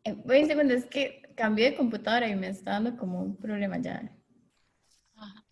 Voy un segundo, es que cambié de computadora y me está dando como un problema ya. Ajá.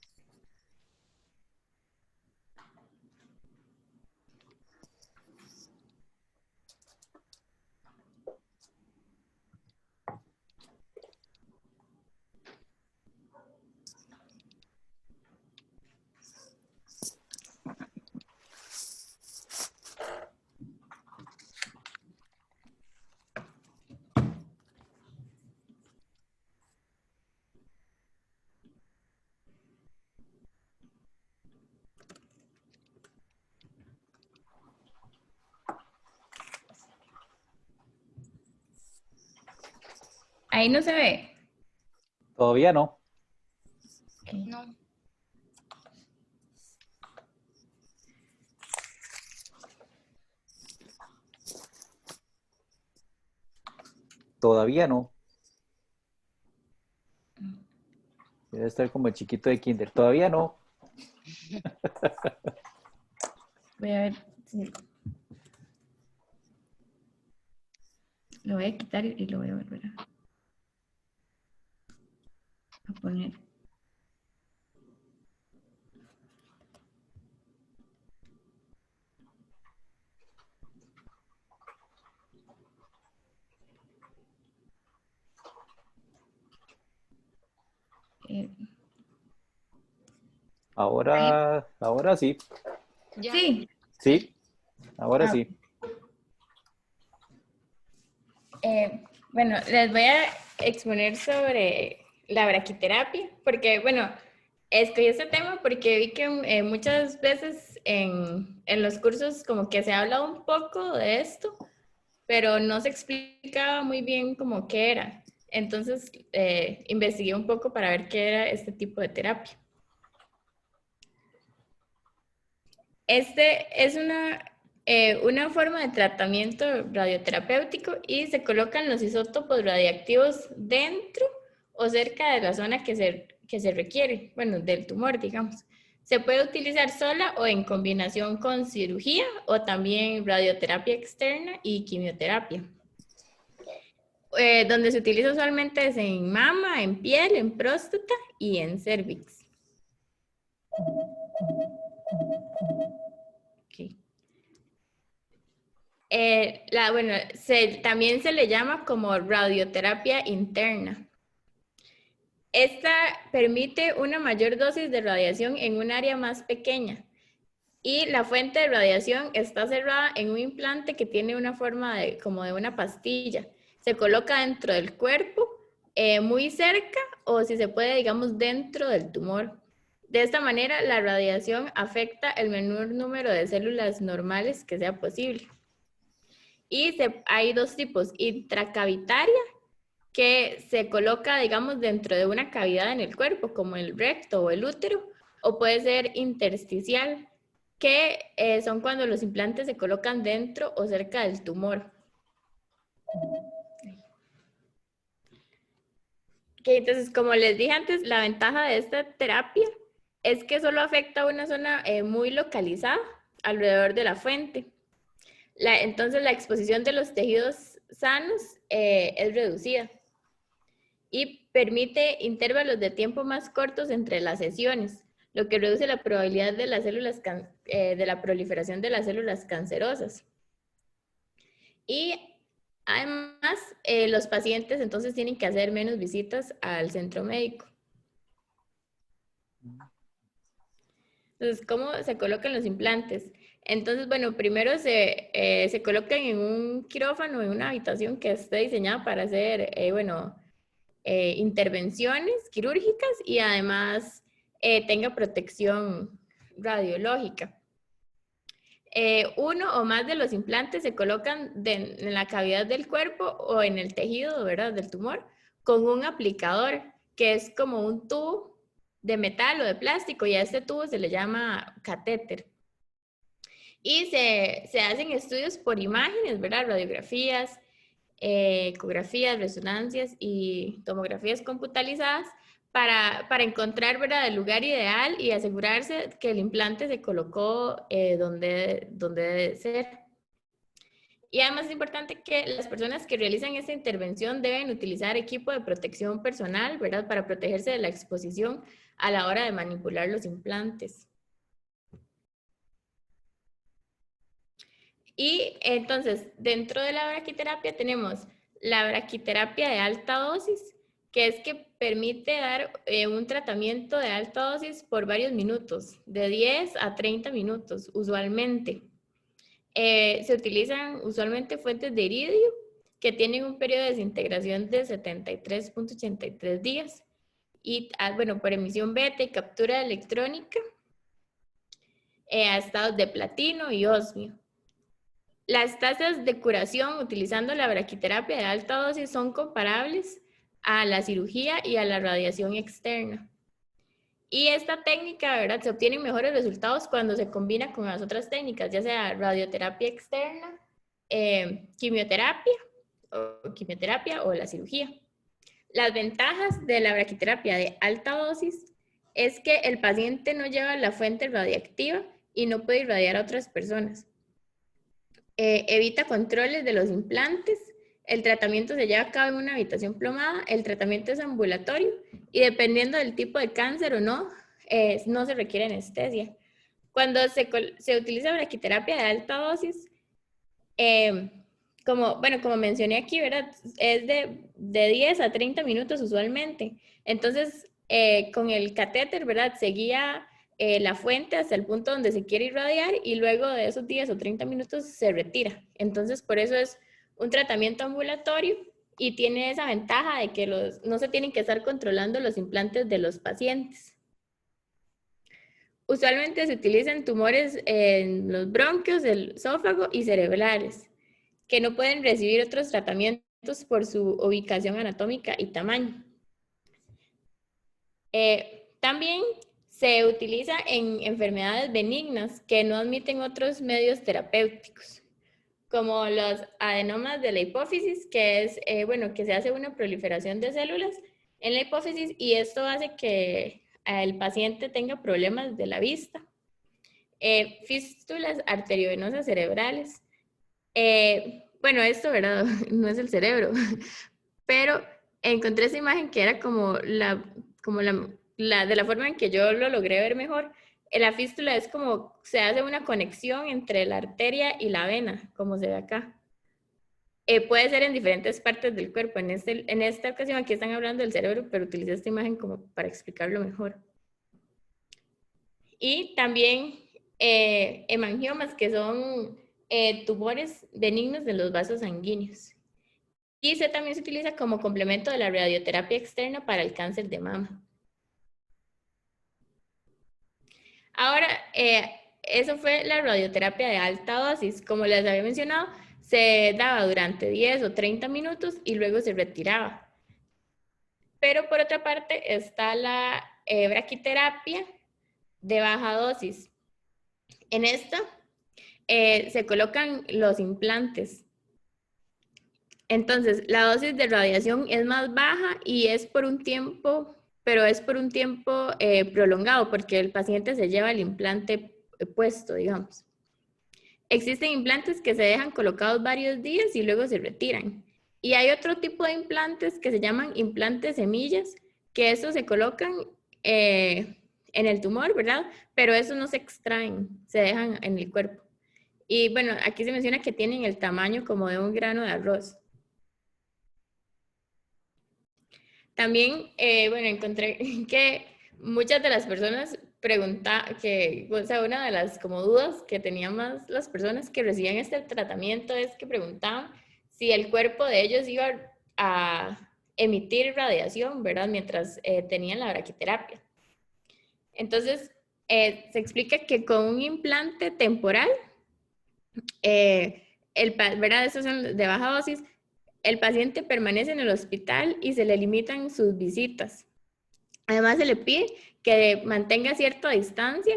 Ahí no se ve. Todavía no. Ok. No. Todavía no. Debe estar como el chiquito de kinder. Todavía no. Voy a ver si lo voy a quitar y lo voy a volver a poner. Eh, ahí. Ahora sí. Ya. Sí. Sí, ahora Ah, sí. bueno, les voy a exponer sobre la braquiterapia, porque, bueno, escogí este tema porque vi que muchas veces en los cursos como que se ha hablado un poco de esto, pero no se explicaba muy bien como qué era. Entonces, investigué un poco para ver qué era este tipo de terapia. Este es una forma de tratamiento radioterapéutico y se colocan los isótopos radiactivos dentro o cerca de la zona que se requiere, bueno, del tumor, digamos. Se puede utilizar sola o en combinación con cirugía o también radioterapia externa y quimioterapia. Donde se utiliza usualmente es en mama, en piel, en próstata y en cervix. Okay. Bueno, también se le llama como radioterapia interna. Esta permite una mayor dosis de radiación en un área más pequeña y la fuente de radiación está cerrada en un implante que tiene una forma como de una pastilla. Se coloca dentro del cuerpo, muy cerca o si se puede, digamos, dentro del tumor. De esta manera, la radiación afecta el menor número de células normales que sea posible. Y hay dos tipos, intracavitaria, que se coloca, digamos, dentro de una cavidad en el cuerpo, como el recto o el útero, o puede ser intersticial, que son cuando los implantes se colocan dentro o cerca del tumor. Okay, entonces, como les dije antes, la ventaja de esta terapia es que solo afecta a una zona muy localizada alrededor de la fuente. Entonces, la exposición de los tejidos sanos es reducida y permite intervalos de tiempo más cortos entre las sesiones, lo que reduce la probabilidad de de la proliferación de las células cancerosas. Y además, los pacientes entonces tienen que hacer menos visitas al centro médico. Entonces, ¿cómo se colocan los implantes? Entonces, bueno, primero se colocan en un quirófano, en una habitación que esté diseñada para hacer, bueno, intervenciones quirúrgicas y además tenga protección radiológica. Uno o más de los implantes se colocan en la cavidad del cuerpo o en el tejido, ¿verdad?, del tumor, con un aplicador, que es como un tubo de metal o de plástico, y a este tubo se le llama catéter. Y se hacen estudios por imágenes, ¿verdad?, radiografías, ecografías, resonancias y tomografías computalizadas para encontrar, ¿verdad?, el lugar ideal y asegurarse que el implante se colocó donde debe ser. Y además es importante que las personas que realizan esta intervención deben utilizar equipo de protección personal, ¿verdad? Para protegerse de la exposición a la hora de manipular los implantes. Y entonces, dentro de la braquiterapia tenemos la braquiterapia de alta dosis, que es que permite dar un tratamiento de alta dosis por varios minutos, de 10 a 30 minutos usualmente. Se utilizan usualmente fuentes de iridio que tienen un periodo de desintegración de 73.83 días y, bueno, por emisión beta y captura electrónica a estados de platino y osmio. Las tasas de curación utilizando la braquiterapia de alta dosis son comparables a la cirugía y a la radiación externa. Y esta técnica, ¿verdad? Se obtienen mejores resultados cuando se combina con las otras técnicas, ya sea radioterapia externa, quimioterapia o la cirugía. Las ventajas de la braquiterapia de alta dosis es que el paciente no lleva la fuente radiactiva y no puede irradiar a otras personas. Evita controles de los implantes. El tratamiento se lleva a cabo en una habitación plomada. El tratamiento es ambulatorio y dependiendo del tipo de cáncer o no, no se requiere anestesia. Cuando se utiliza braquiterapia de alta dosis, como mencioné aquí, ¿verdad? Es de 10 a 30 minutos usualmente. Entonces, con el catéter, ¿verdad? Se guía la fuente hasta el punto donde se quiere irradiar y luego de esos 10 o 30 minutos se retira. Entonces, por eso es un tratamiento ambulatorio y tiene esa ventaja de que no se tienen que estar controlando los implantes de los pacientes. Usualmente se utilizan tumores en los bronquios, el esófago y cerebrales, que no pueden recibir otros tratamientos por su ubicación anatómica y tamaño. También se utiliza en enfermedades benignas que no admiten otros medios terapéuticos, como los adenomas de la hipófisis, que es, que se hace una proliferación de células en la hipófisis y esto hace que el paciente tenga problemas de la vista. Fístulas arteriovenosas cerebrales. Esto, ¿verdad? No es el cerebro, pero encontré esa imagen que era como de la forma en que yo lo logré ver mejor. La fístula es como se hace una conexión entre la arteria y la vena, como se ve acá. Puede ser en diferentes partes del cuerpo. En esta ocasión aquí están hablando del cerebro, pero utilicé esta imagen como para explicarlo mejor. Y también hemangiomas, que son tumores benignos de los vasos sanguíneos. Y también se utiliza como complemento de la radioterapia externa para el cáncer de mama. Ahora, eso fue la radioterapia de alta dosis. Como les había mencionado, se daba durante 10 o 30 minutos y luego se retiraba. Pero por otra parte está la braquiterapia de baja dosis. En esta se colocan los implantes. Entonces, la dosis de radiación es más baja y es por un tiempo, pero es por un tiempo prolongado porque el paciente se lleva el implante puesto, digamos. Existen implantes que se dejan colocados varios días y luego se retiran. Y hay otro tipo de implantes que se llaman implantes semillas, que estos se colocan en el tumor, ¿verdad? Pero esos no se extraen, se dejan en el cuerpo. Y bueno, aquí se menciona que tienen el tamaño como de un grano de arroz. También, encontré que muchas de las personas una de las como dudas que tenían más las personas que recibían este tratamiento es que preguntaban si el cuerpo de ellos iba a emitir radiación, ¿verdad? Mientras tenían la braquiterapia. Entonces, se explica que con un implante temporal, ¿verdad? Estos son de baja dosis. El paciente permanece en el hospital y se le limitan sus visitas. Además, se le pide que mantenga cierta distancia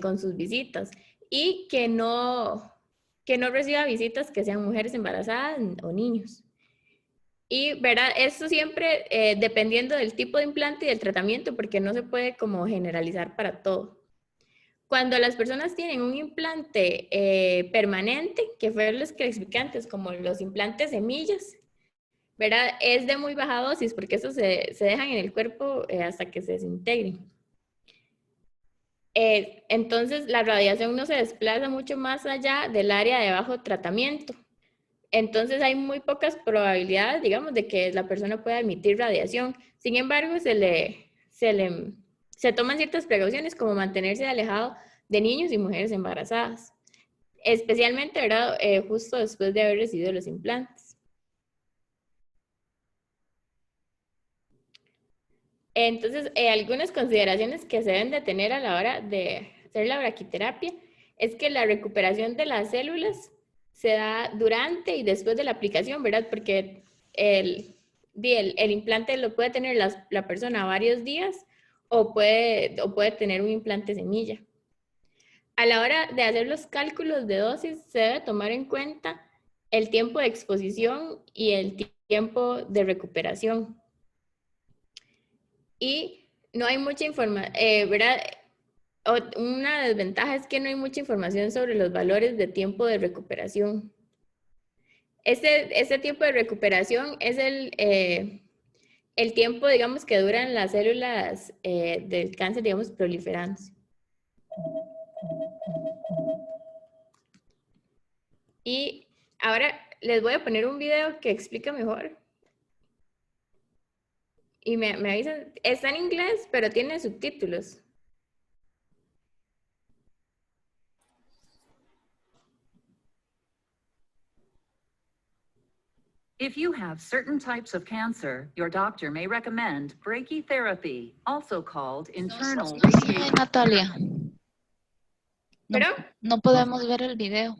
con sus visitas y que no reciba visitas que sean mujeres embarazadas o niños. Y, ¿verdad? Esto siempre dependiendo del tipo de implante y del tratamiento, porque no se puede como generalizar para todo. Cuando las personas tienen un implante permanente, que fueron los que expliqué antes, como los implantes semillas, ¿verdad? Es de muy baja dosis porque esos se dejan en el cuerpo hasta que se desintegren. Entonces, la radiación no se desplaza mucho más allá del área de bajo tratamiento. Entonces, hay muy pocas probabilidades, digamos, de que la persona pueda emitir radiación. Sin embargo, se toman ciertas precauciones como mantenerse alejado de niños y mujeres embarazadas, especialmente, ¿verdad? Justo después de haber recibido los implantes. Entonces, algunas consideraciones que se deben de tener a la hora de hacer la braquiterapia es que la recuperación de las células se da durante y después de la aplicación, ¿verdad? Porque el implante lo puede tener la persona varios días o puede tener un implante semilla. A la hora de hacer los cálculos de dosis, se debe tomar en cuenta el tiempo de exposición y el tiempo de recuperación. Y no hay mucha información, ¿verdad? Una desventaja es que no hay mucha información sobre los valores de tiempo de recuperación. Este tiempo de recuperación es el tiempo, digamos, que duran las células del cáncer, digamos, proliferándose. Y ahora les voy a poner un video que explica mejor. Y me avisan, está en inglés, pero tiene subtítulos. If you have certain types of cancer, your doctor may recommend brachytherapy, also called internal radiation. Natalia. ¿Pero? No podemos ver el video.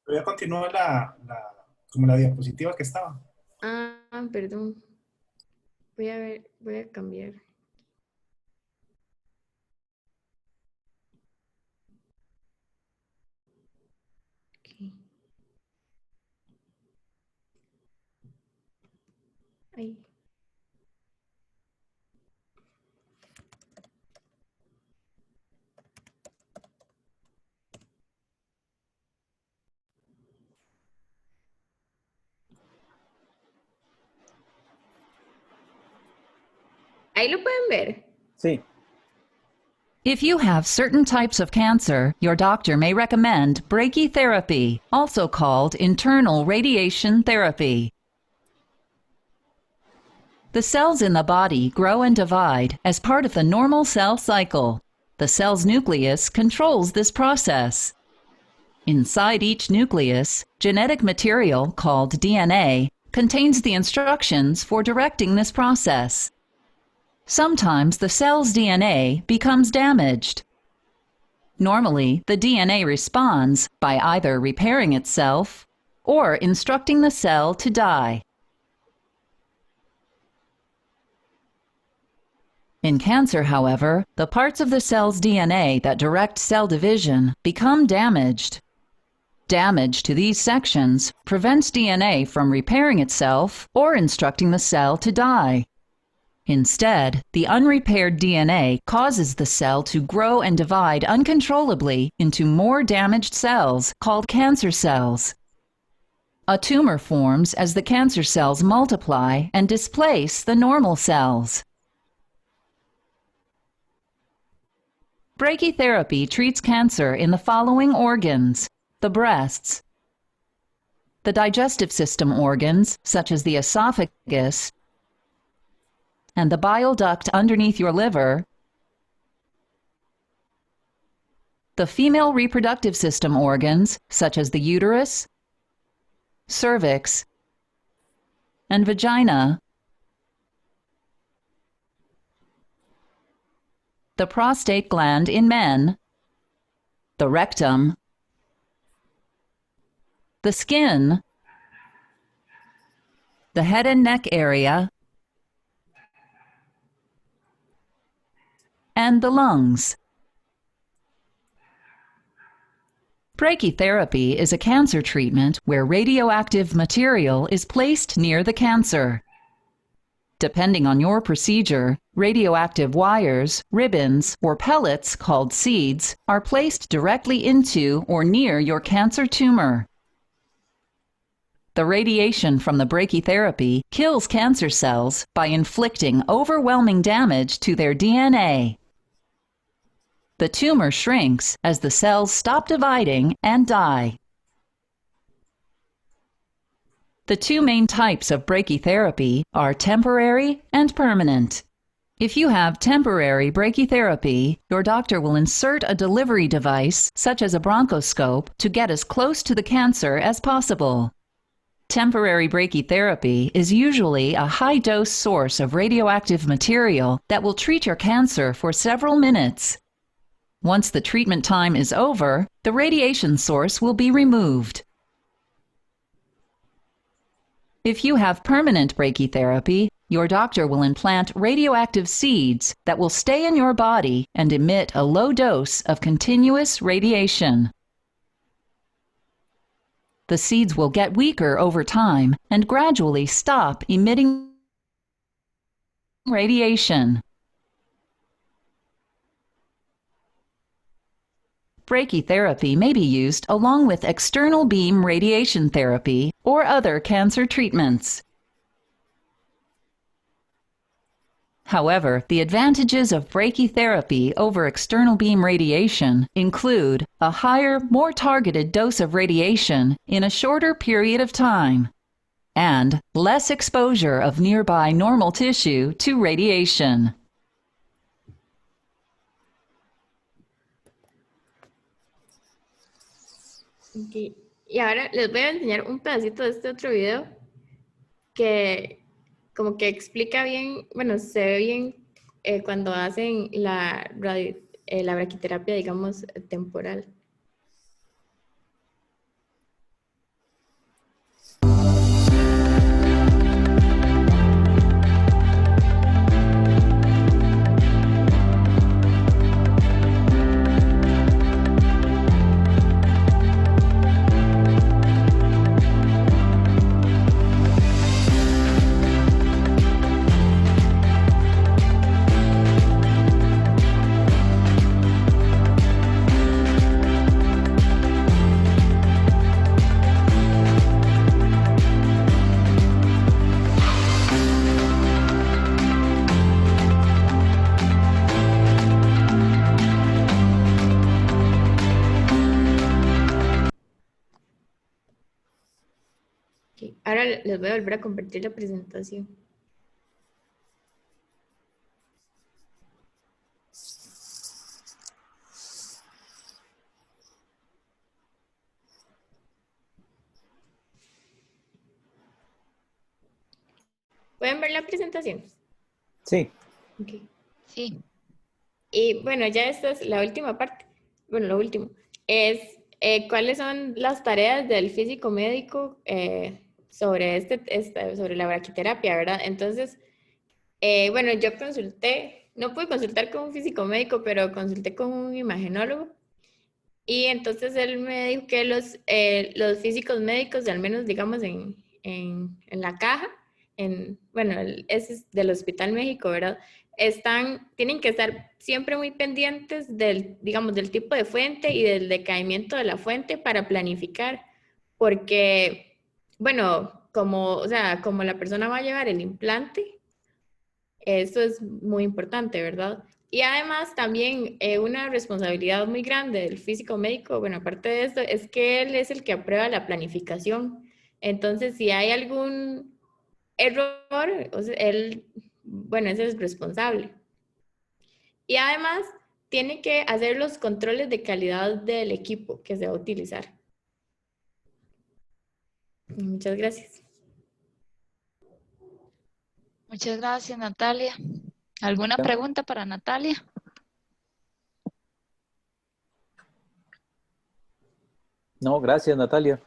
Voy a continuar como la diapositiva que estaba. Ah, perdón. Voy a cambiar. Okay. Ahí. Ahí lo pueden ver. Sí. If you have certain types of cancer, your doctor may recommend brachytherapy, also called internal radiation therapy. The cells in the body grow and divide as part of the normal cell cycle. The cell's nucleus controls this process. Inside each nucleus, genetic material called DNA contains the instructions for directing this process. Sometimes the cell's DNA becomes damaged. Normally, the DNA responds by either repairing itself or instructing the cell to die. In cancer, however, the parts of the cell's DNA that direct cell division become damaged. Damage to these sections prevents DNA from repairing itself or instructing the cell to die. Instead, the unrepaired DNA causes the cell to grow and divide uncontrollably into more damaged cells called cancer cells. A tumor forms as the cancer cells multiply and displace the normal cells. Brachytherapy treats cancer in the following organs: the breasts, the digestive system organs, such as the esophagus, and the bile duct underneath your liver, the female reproductive system organs, such as the uterus, cervix, and vagina, the prostate gland in men, the rectum, the skin, the head and neck area, and the lungs. Brachytherapy is a cancer treatment where radioactive material is placed near the cancer. Depending on your procedure, radioactive wires, ribbons, or pellets called seeds are placed directly into or near your cancer tumor. The radiation from the brachytherapy kills cancer cells by inflicting overwhelming damage to their DNA. The tumor shrinks as the cells stop dividing and die. The two main types of brachytherapy are temporary and permanent. If you have temporary brachytherapy, your doctor will insert a delivery device, such as a bronchoscope, to get as close to the cancer as possible. Temporary brachytherapy is usually a high-dose source of radioactive material that will treat your cancer for several minutes. Once the treatment time is over, the radiation source will be removed. If you have permanent brachytherapy, your doctor will implant radioactive seeds that will stay in your body and emit a low dose of continuous radiation. The seeds will get weaker over time and gradually stop emitting radiation. Brachytherapy may be used along with external beam radiation therapy or other cancer treatments. However, the advantages of brachytherapy over external beam radiation include a higher, more targeted dose of radiation in a shorter period of time, and less exposure of nearby normal tissue to radiation. Ok. Y ahora les voy a enseñar un pedacito de este otro video que como que explica bien, bueno, se ve bien cuando hacen la braquiterapia, digamos, temporal. Okay. Ahora les voy a volver a compartir la presentación. ¿Pueden ver la presentación? Sí. Okay. Sí. Y bueno, ya esta es la última parte. Bueno, lo último. Es cuáles son las tareas del físico médico sobre, sobre la braquiterapia, ¿verdad? Entonces, bueno, yo consulté, no pude consultar con un físico médico, pero consulté con un imagenólogo. Y entonces él me dijo que los físicos médicos, al menos digamos en la caja, bueno, ese es del Hospital México, ¿verdad? Tienen que estar siempre muy pendientes digamos, del tipo de fuente y del decaimiento de la fuente para planificar, porque, bueno, o sea, como la persona va a llevar el implante, eso es muy importante, ¿verdad? Y además también una responsabilidad muy grande del físico médico, bueno, aparte de esto, es que él es el que aprueba la planificación. Entonces, si hay algún error, o sea, él, bueno, ese es el responsable. Y además, tiene que hacer los controles de calidad del equipo que se va a utilizar. Muchas gracias. Muchas gracias, Natalia. ¿Alguna pregunta para Natalia? No, gracias, Natalia.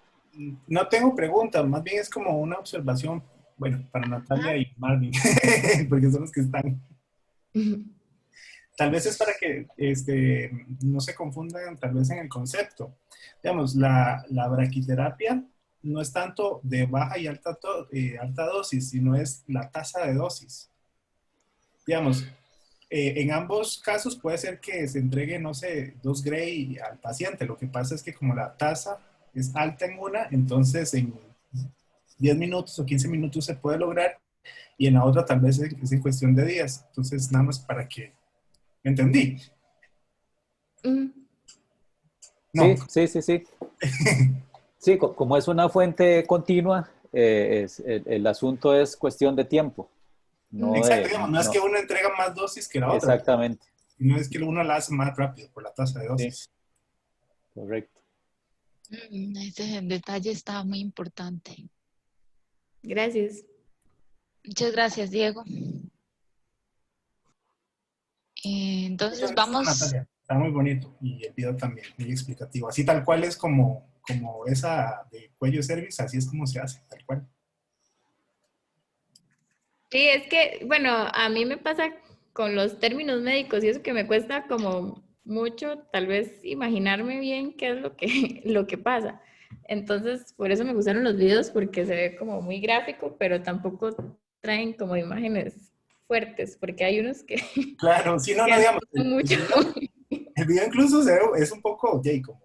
No tengo preguntas, más bien es como una observación, bueno, para Natalia y Marvin, porque son los que están. Tal vez es para que no se confundan tal vez en el concepto. Digamos, la braquiterapia no es tanto de baja y alta dosis, sino es la tasa de dosis. Digamos, en ambos casos puede ser que se entregue, no sé, 2 Gray al paciente. Lo que pasa es que como la tasa es alta en una, entonces en 10 minutos o 15 minutos se puede lograr y en la otra tal vez es en cuestión de días. Entonces, nada más para que... ¿Me entendí? Mm, No. Sí. Sí, como es una fuente continua, el asunto es cuestión de tiempo. No Exacto, digamos, no es que no, uno entrega más dosis que la otra, exactamente. no es que uno la hace más rápido por la tasa de Sí, dosis. correcto. Ese detalle está muy importante. gracias. Muchas gracias, Diego. Muchas Entonces gracias, vamos, Natalia. Está muy bonito y el video también, muy explicativo. Así tal cual es como esa de cuello cervix, así es como se hace, tal cual. Sí, es que, bueno, a mí me pasa con los términos médicos y eso que me cuesta como mucho, tal vez imaginarme bien qué es lo que, lo que pasa. Entonces, por eso me gustaron los videos porque se ve como muy gráfico, pero tampoco traen como imágenes fuertes, porque hay unos que, Claro, sí, no, que no, digamos, asustan mucho. el video incluso es un poco, como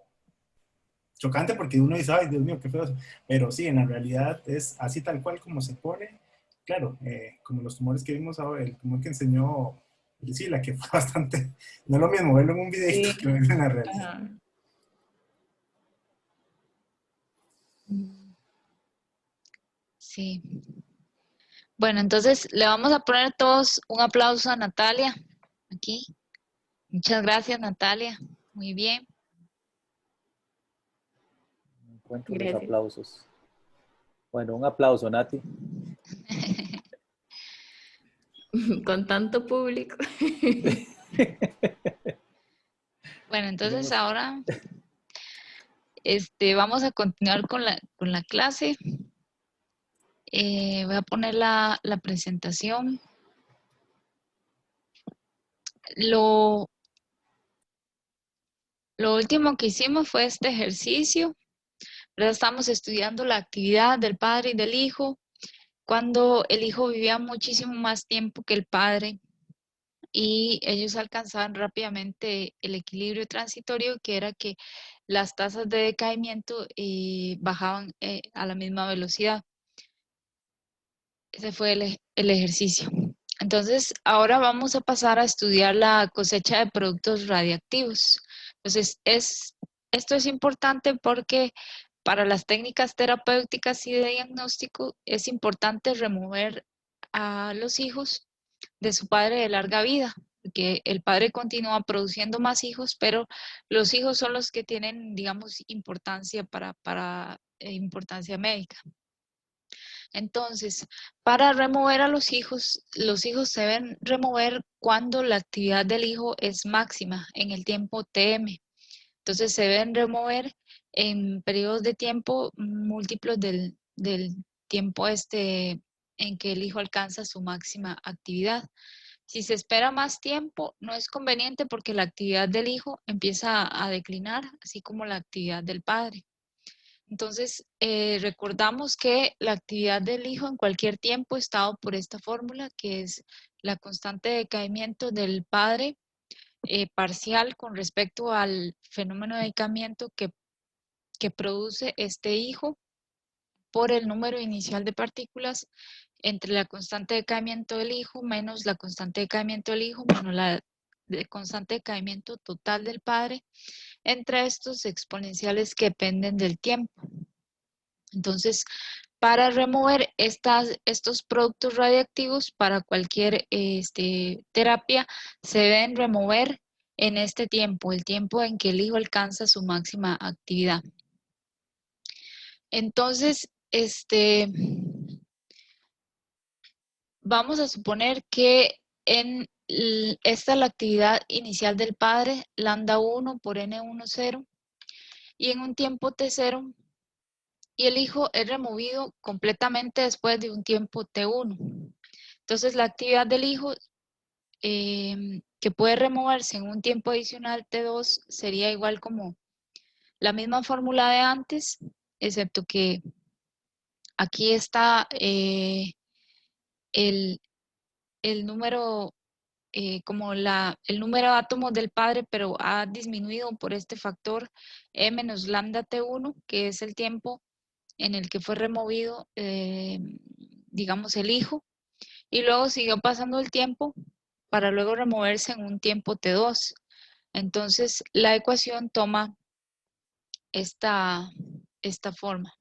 chocante porque uno dice, ay, Dios mío, qué feo. Pero sí, en la realidad es así tal cual como se pone. Claro, como los tumores que vimos ahora, el tumor que enseñó Priscila, que fue bastante, no es lo mismo verlo en un videito que Sí. verlo en la realidad. Ajá. sí. Bueno, entonces le vamos a poner todos un aplauso a Natalia. Aquí. Muchas gracias, Natalia. Muy bien. No encuentro los Gracias. aplausos. Bueno, un aplauso, Nati. Con tanto público. Bueno, entonces Tenemos- ahora vamos a continuar con la clase. Voy a poner la presentación. Lo último que hicimos fue este ejercicio. Ahora estamos estudiando la actividad del padre y del hijo, cuando el hijo vivía muchísimo más tiempo que el padre y ellos alcanzaban rápidamente el equilibrio transitorio, que era que las tasas de decaimiento bajaban a la misma velocidad. Ese fue el ejercicio. Entonces, ahora vamos a pasar a estudiar la cosecha de productos radiactivos. Entonces, esto es importante porque para las técnicas terapéuticas y de diagnóstico es importante remover a los hijos de su padre de larga vida, porque el padre continúa produciendo más hijos, pero los hijos son los que tienen, digamos, importancia para importancia médica. Entonces, para remover a los hijos se deben remover cuando la actividad del hijo es máxima en el tiempo TM. Entonces, se deben remover en periodos de tiempo múltiplos del tiempo en que el hijo alcanza su máxima actividad. Si se espera más tiempo, no es conveniente porque la actividad del hijo empieza a declinar, así como la actividad del padre. Entonces, recordamos que la actividad del hijo en cualquier tiempo está dado por esta fórmula, que es la constante de decaimiento del padre parcial con respecto al fenómeno de decaimiento que produce este hijo por el número inicial de partículas entre la constante de decaimiento del hijo menos la constante de decaimiento del hijo menos la constante de decaimiento total del padre entre estos exponenciales que dependen del tiempo. Entonces, para remover estos productos radiactivos para cualquier terapia, se deben remover en este tiempo, el tiempo en que el hijo alcanza su máxima actividad. Entonces, vamos a suponer que esta es la actividad inicial del padre, lambda 1 por N10, y en un tiempo T0, y el hijo es removido completamente después de un tiempo T1. Entonces, la actividad del hijo que puede removerse en un tiempo adicional T2 sería igual como la misma fórmula de antes, excepto que aquí está el número, como el número de átomos del padre, pero ha disminuido por este factor E menos lambda T1, que es el tiempo en el que fue removido, digamos, el hijo, y luego siguió pasando el tiempo para luego removerse en un tiempo T2. Entonces, la ecuación toma esta forma.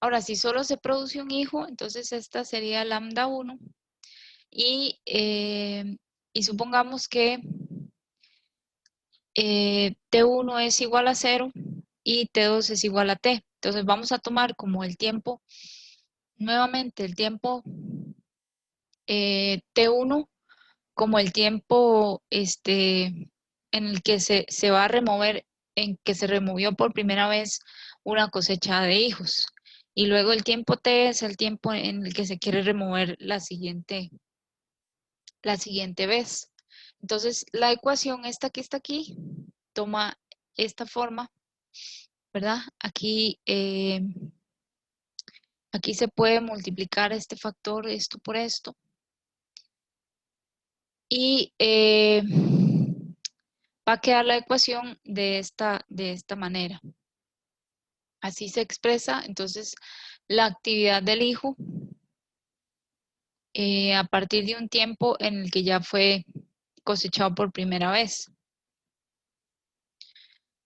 Ahora, si solo se produce un hijo, entonces esta sería lambda 1 y supongamos que T1 es igual a 0 y T2 es igual a T. Entonces vamos a tomar como el tiempo, nuevamente el tiempo T1 como el tiempo en el que se va a remover, en que se removió por primera vez una cosecha de hijos. Y luego el tiempo T es el tiempo en el que se quiere remover la siguiente vez. Entonces, la ecuación esta que está aquí toma esta forma, ¿verdad? Aquí, aquí se puede multiplicar este factor, esto por esto. Y va a quedar la ecuación de esta manera. Así se expresa, entonces, la actividad del hijo a partir de un tiempo en el que ya fue cosechado por primera vez.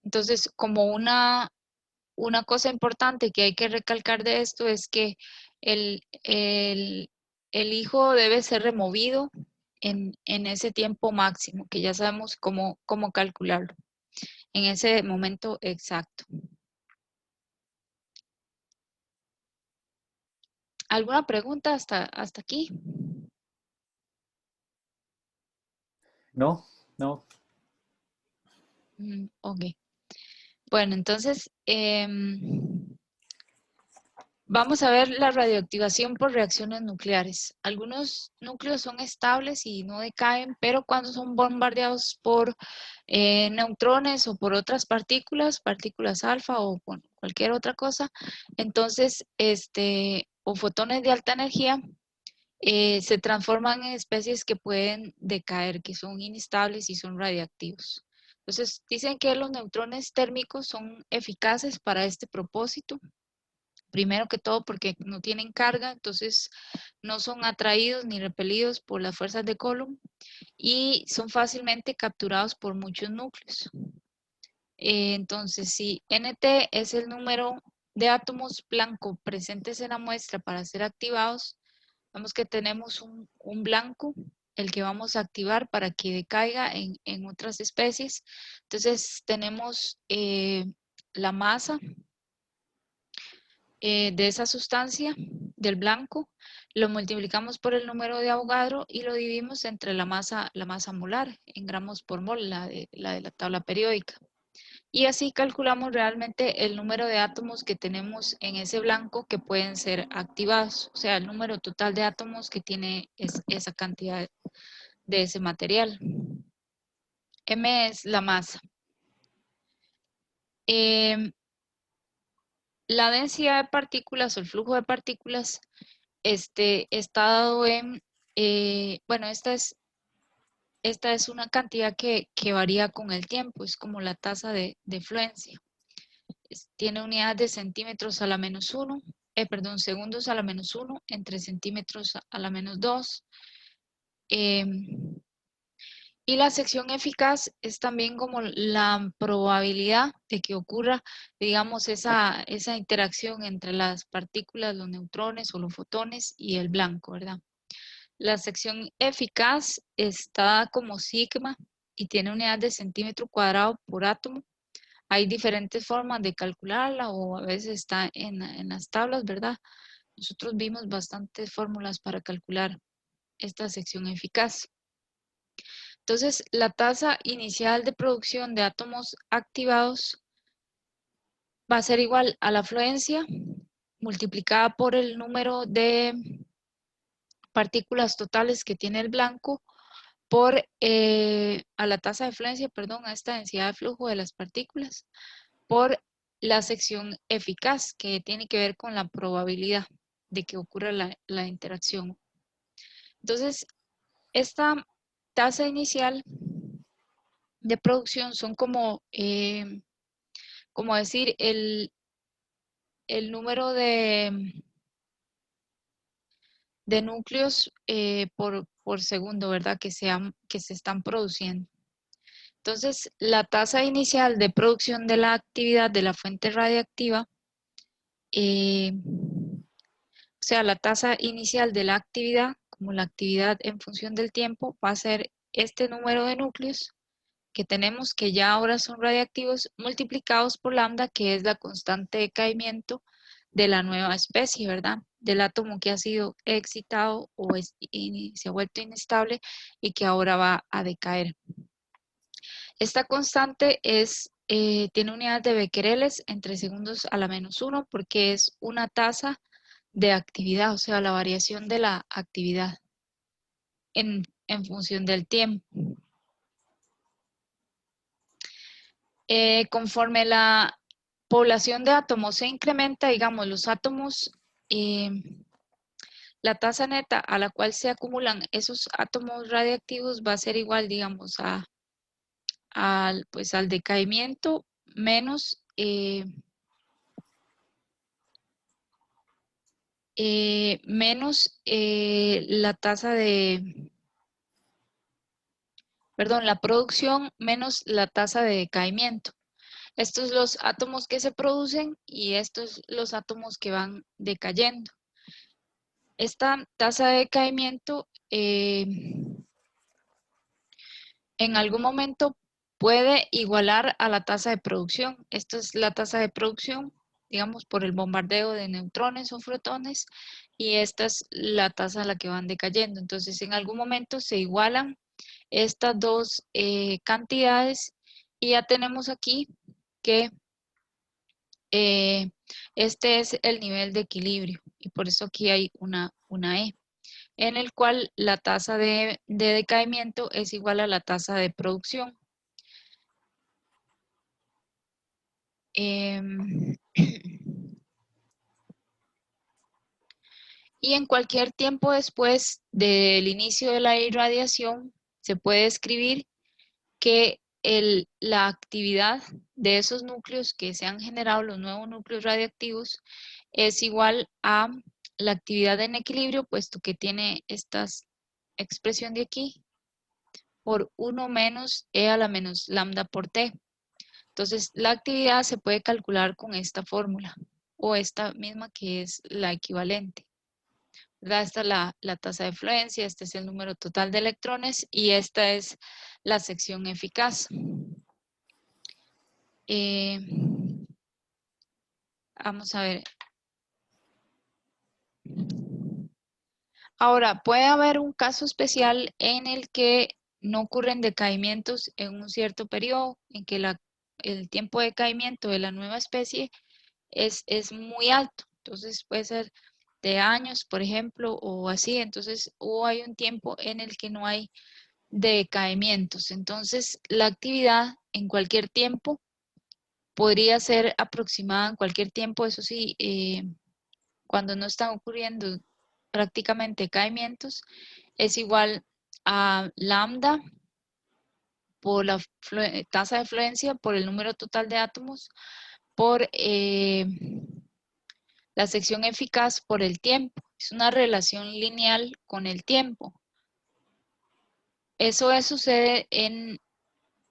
Entonces, como una cosa importante que hay que recalcar de esto es que el hijo debe ser removido en ese tiempo máximo, que ya sabemos cómo calcularlo, en ese momento exacto. ¿Alguna pregunta hasta aquí? No, no. Ok. Bueno, entonces vamos a ver la radioactivación por reacciones nucleares. Algunos núcleos son estables y no decaen, pero cuando son bombardeados por neutrones o por otras partículas alfa o bueno, cualquier otra cosa, entonces, o fotones de alta energía, se transforman en especies que pueden decaer, que son inestables y son radiactivos. Entonces, dicen que los neutrones térmicos son eficaces para este propósito. Primero que todo porque no tienen carga, entonces no son atraídos ni repelidos por las fuerzas de Coulomb y son fácilmente capturados por muchos núcleos. Entonces, si NT es el número de átomos blanco presentes en la muestra para ser activados, vemos que tenemos un blanco, el que vamos a activar para que decaiga en otras especies. Entonces, tenemos la masa de esa sustancia, del blanco, lo multiplicamos por el número de Avogadro y lo dividimos entre la masa molar, en gramos por mol, la de la tabla periódica. Y así calculamos realmente el número de átomos que tenemos en ese blanco que pueden ser activados, o sea, el número total de átomos que tiene esa cantidad de ese material. M es la masa. La densidad de partículas o el flujo de partículas está dado en, bueno, esta es una cantidad que varía con el tiempo, es como la tasa de fluencia. Tiene unidades de centímetros a la menos 1, segundos a la menos 1, entre centímetros a la menos 2. Y la sección eficaz es también como la probabilidad de que ocurra, digamos, esa interacción entre las partículas, los neutrones o los fotones y el blanco, ¿verdad? La sección eficaz está como sigma y tiene unidades de centímetro cuadrado por átomo. Hay diferentes formas de calcularla o a veces está en las tablas, ¿verdad? Nosotros vimos bastantes fórmulas para calcular esta sección eficaz. Entonces, la tasa inicial de producción de átomos activados va a ser igual a la afluencia multiplicada por el número de partículas totales que tiene el blanco por a la tasa de fluencia, perdón, a esta densidad de flujo de las partículas por la sección eficaz, que tiene que ver con la probabilidad de que ocurra la interacción. Entonces, esta tasa inicial de producción son como decir el número de núcleos por segundo, ¿verdad? Que se están produciendo. Entonces, la tasa inicial de producción de la actividad de la fuente radiactiva, o sea, la tasa inicial de la actividad, como la actividad en función del tiempo, va a ser este número de núcleos que tenemos, que ya ahora son radiactivos, multiplicados por lambda, que es la constante de caimiento de la nueva especie, ¿verdad? Del átomo que ha sido excitado o se ha vuelto inestable y que ahora va a decaer. Esta constante tiene unidades de becquereles entre segundos a la -1 porque es una tasa de actividad, o sea, la variación de la actividad en función del tiempo. Conforme la población de átomos se incrementa, digamos, los átomos, la tasa neta a la cual se acumulan esos átomos radiactivos va a ser igual, digamos, al decaimiento menos la tasa de, perdón, la producción menos la tasa de decaimiento. Estos son los átomos que se producen y estos los átomos que van decayendo. Esta tasa de decaimiento en algún momento puede igualar a la tasa de producción. Esta es la tasa de producción, digamos, por el bombardeo de neutrones o protones, y esta es la tasa a la que van decayendo. Entonces, en algún momento se igualan estas dos cantidades y ya tenemos aquí que este es el nivel de equilibrio y por eso aquí hay una E, en el cual la tasa de decaimiento es igual a la tasa de producción. Y en cualquier tiempo después del inicio de la irradiación se puede escribir que la actividad de esos núcleos que se han generado, los nuevos núcleos radiactivos, es igual a la actividad en equilibrio, puesto que tiene esta expresión de aquí, por 1 menos E a la menos lambda por T. Entonces, la actividad se puede calcular con esta fórmula, o esta misma que es la equivalente. Esta es la tasa de fluencia, este es el número total de electrones y esta es la sección eficaz. Vamos a ver. Ahora, puede haber un caso especial en el que no ocurren decaimientos en un cierto periodo, en que el tiempo de decaimiento de la nueva especie es muy alto. Entonces puede ser de años, por ejemplo, o así. Entonces, hay un tiempo en el que no hay decaimientos. Entonces, la actividad en cualquier tiempo podría ser aproximada en cualquier tiempo, eso sí, cuando no están ocurriendo prácticamente decaimientos, es igual a lambda por la tasa de fluencia por el número total de átomos por la sección eficaz por el tiempo. Es una relación lineal con el tiempo. Eso sucede en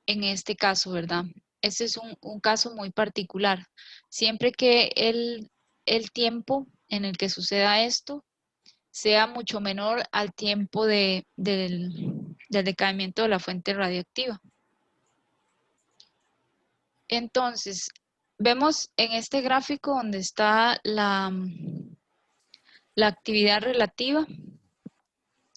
este caso, ¿verdad? Este es un caso muy particular. Siempre que el tiempo en el que suceda esto sea mucho menor al tiempo del decaimiento de la fuente radiactiva. Entonces, vemos en este gráfico donde está la actividad relativa,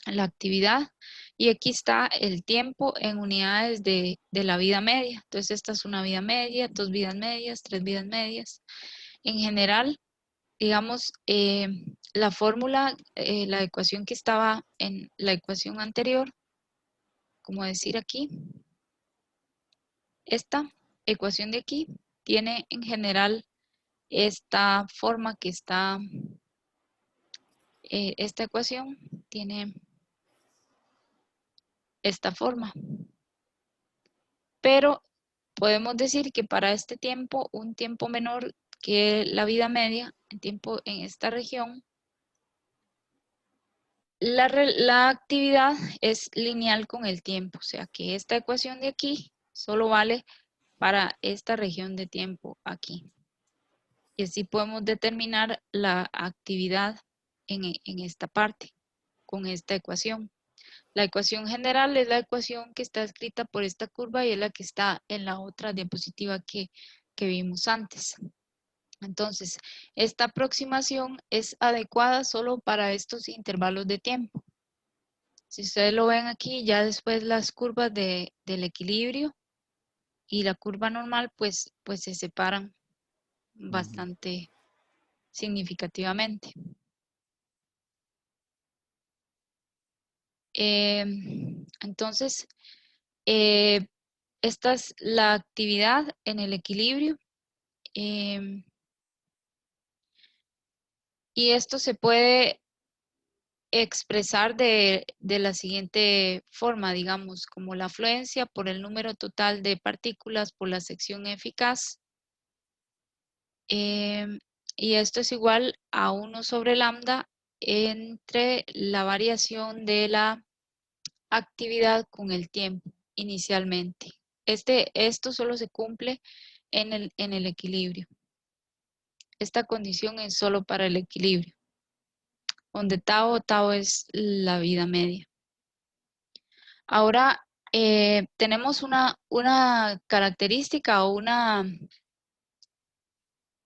la actividad, y aquí está el tiempo en unidades de la vida media. Entonces, esta es una vida media, 2 vidas medias, 3 vidas medias. En general, digamos, la fórmula, la ecuación que estaba en la ecuación anterior, como decir aquí, esta ecuación de aquí tiene en general esta forma que está, esta ecuación tiene esta forma. Pero podemos decir que para este tiempo, un tiempo menor que la vida media, el tiempo en esta región, la actividad es lineal con el tiempo, o sea que esta ecuación de aquí solo vale para esta región de tiempo aquí. Y así podemos determinar la actividad en esta parte con esta ecuación. La ecuación general es la ecuación que está escrita por esta curva y es la que está en la otra diapositiva que vimos antes. Entonces, esta aproximación es adecuada solo para estos intervalos de tiempo. Si ustedes lo ven aquí, ya después las curvas del equilibrio y la curva normal, pues se separan bastante significativamente. Entonces, esta es la actividad en el equilibrio. Y esto se puede expresar de la siguiente forma, digamos, como la afluencia por el número total de partículas por la sección eficaz. Y esto es igual a 1 sobre lambda entre la variación de la actividad con el tiempo inicialmente. Esto solo se cumple en el equilibrio. Esta condición es solo para el equilibrio, donde tau es la vida media. Ahora tenemos una característica o una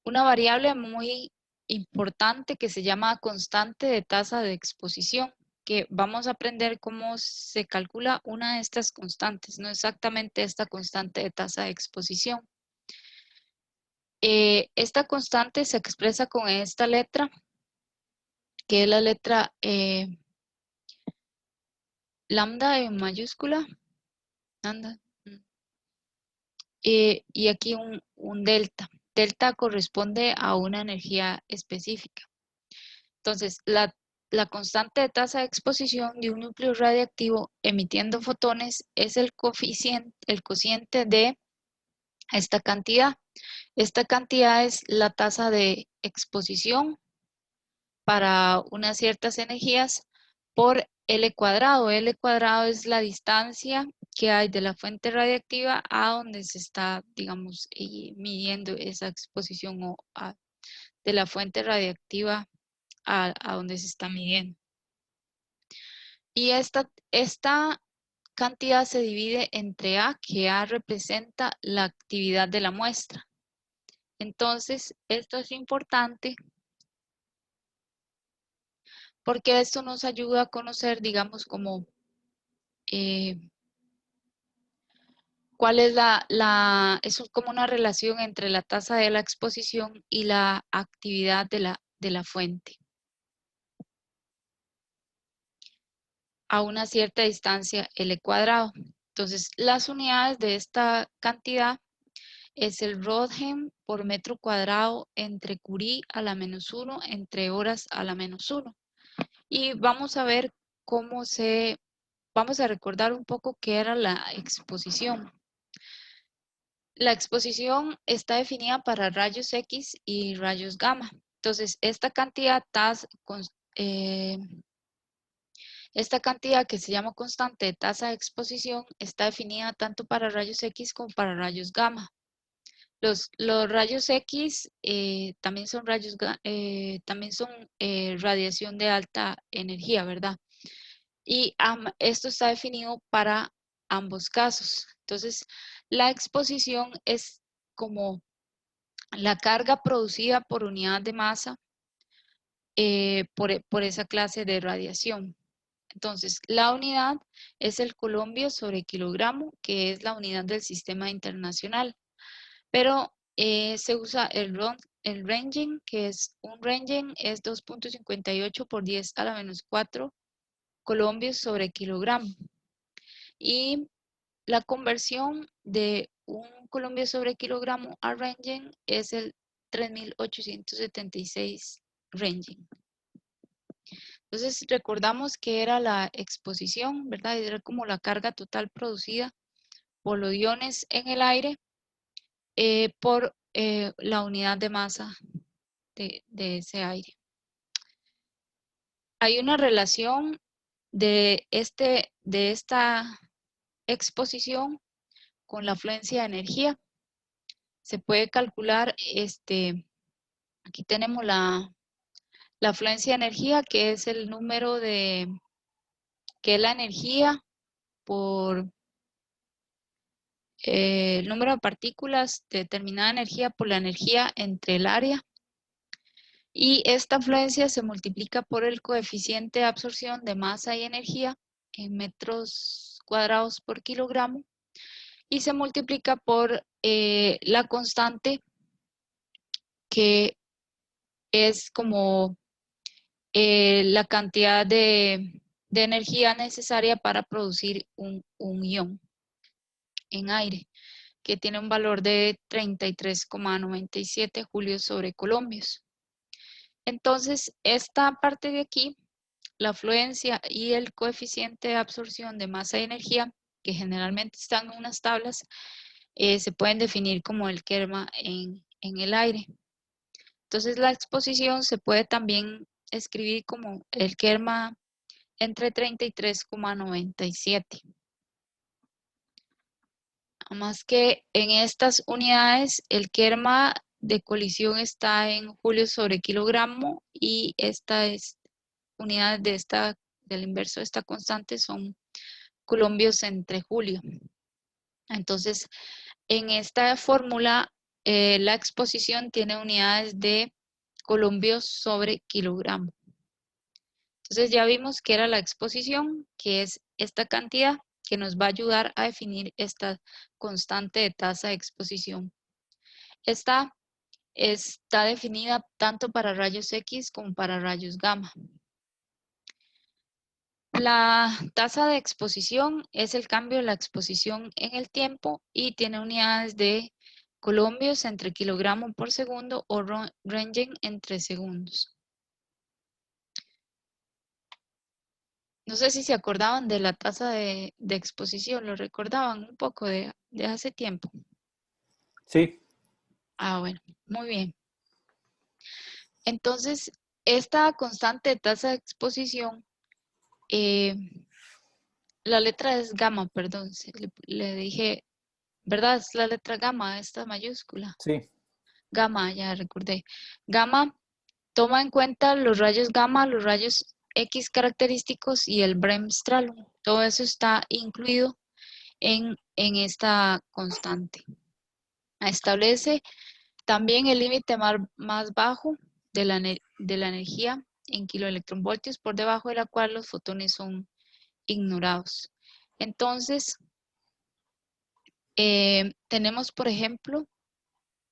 variable muy importante que se llama constante de tasa de exposición, que vamos a aprender cómo se calcula una de estas constantes, no exactamente esta constante de tasa de exposición. Esta constante se expresa con esta letra, que es la letra lambda en mayúscula, lambda, y aquí un delta. Delta corresponde a una energía específica. Entonces, la constante de tasa de exposición de un núcleo radiactivo emitiendo fotones es el cociente de esta cantidad. Esta cantidad es la tasa de exposición para unas ciertas energías por L cuadrado. L cuadrado es la distancia que hay de la fuente radiactiva a donde se está, digamos, midiendo esa exposición de la fuente radiactiva a donde se está midiendo. Y esta cantidad se divide entre A, que A representa la actividad de la muestra. Entonces, esto es importante porque esto nos ayuda a conocer, digamos, como cuál es eso es como una relación entre la tasa de la exposición y la actividad de la fuente a una cierta distancia L cuadrado. Entonces, las unidades de esta cantidad es el Rodhen por metro cuadrado entre Curie a la -1 entre horas a la -1. Y vamos a ver vamos a recordar un poco qué era la exposición. La exposición está definida para rayos X y rayos gamma. Entonces, esta cantidad que se llama constante de tasa de exposición está definida tanto para rayos X como para rayos gamma. Los rayos X también son radiación de alta energía, ¿verdad? Y esto está definido para ambos casos. Entonces, la exposición es como la carga producida por unidad de masa por esa clase de radiación. Entonces, la unidad es el coulombio sobre kilogramo, que es la unidad del sistema internacional. Pero se usa el Röntgen, que es un Röntgen, es 2.58 por 10 a la -4 colombios sobre kilogramo. Y la conversión de un colombio sobre kilogramo a Röntgen es el 3876 ranging. Entonces recordamos que era la exposición, ¿verdad? Era como la carga total producida por los iones en el aire por la unidad de masa de ese aire. Hay una relación de esta exposición con la afluencia de energía. Se puede calcular, aquí tenemos la afluencia de energía, que es el número que es la energía por el número de partículas de determinada energía por la energía entre el área. Y esta afluencia se multiplica por el coeficiente de absorción de masa y energía en metros cuadrados por kilogramo y se multiplica por la constante, que es como la cantidad de energía necesaria para producir un ion en aire, que tiene un valor de 33,97 julios sobre colombios. Entonces, esta parte de aquí, la afluencia y el coeficiente de absorción de masa y energía, que generalmente están en unas tablas, se pueden definir como el kerma en el aire. Entonces, la exposición se puede también escribir como el kerma entre 33,97. Más que en estas unidades, el kerma de colisión está en julios sobre kilogramo y estas unidades del inverso de esta constante son colombios entre julio. Entonces, en esta fórmula, la exposición tiene unidades de colombios sobre kilogramo. Entonces ya vimos que era la exposición, que es esta cantidad que nos va a ayudar a definir esta constante de tasa de exposición. Esta está definida tanto para rayos X como para rayos gamma. La tasa de exposición es el cambio de la exposición en el tiempo y tiene unidades de colombios entre kilogramo por segundo o ranging entre segundos. No sé si se acordaban de la tasa de exposición, ¿lo recordaban un poco de hace tiempo? Sí. Ah, bueno, muy bien. Entonces, esta constante de tasa de exposición, la letra es gamma, perdón, le dije, ¿verdad? Es la letra gamma, esta mayúscula. Sí. Gamma, ya recordé. Gamma toma en cuenta los rayos gamma, los rayos X característicos y el bremsstrahlung. Todo eso está incluido en esta constante. Establece también el límite más bajo de la energía en kiloelectronvoltios, por debajo de la cual los fotones son ignorados. Entonces, tenemos, por ejemplo,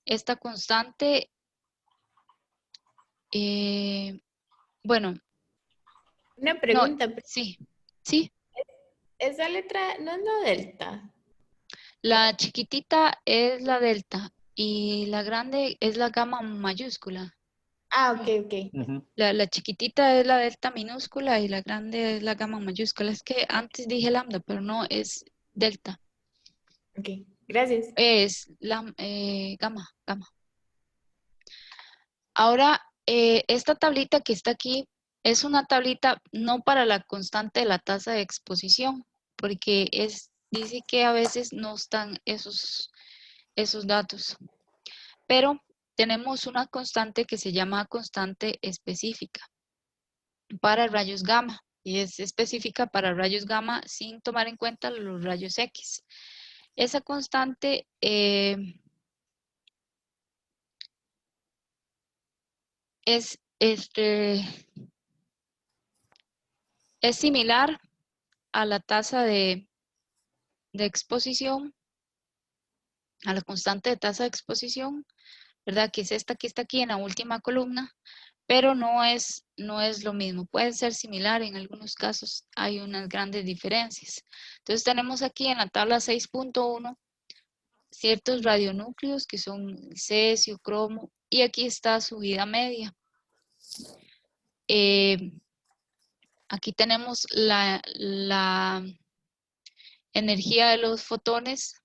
esta constante, bueno. Una pregunta. No, sí. Esa letra no es la delta. La chiquitita es la delta y la grande es la gamma mayúscula. Ah, ok. La chiquitita es la delta minúscula y la grande es la gamma mayúscula. Es que antes dije lambda, pero no, es delta. Ok, gracias. Es gamma. Ahora, esta tablita que está aquí es una tablita no para la constante de la tasa de exposición, porque dice que a veces no están esos datos. Pero tenemos una constante que se llama constante específica para rayos gamma y es específica para rayos gamma sin tomar en cuenta los rayos X. Esa constante es similar a la tasa de exposición, a la constante de tasa de exposición, ¿verdad? Que es esta que está aquí en la última columna, pero no es lo mismo. Puede ser similar, en algunos casos hay unas grandes diferencias. Entonces tenemos aquí en la tabla 6.1 ciertos radionúcleos que son cesio, cromo, y aquí está su vida media. Aquí tenemos la energía de los fotones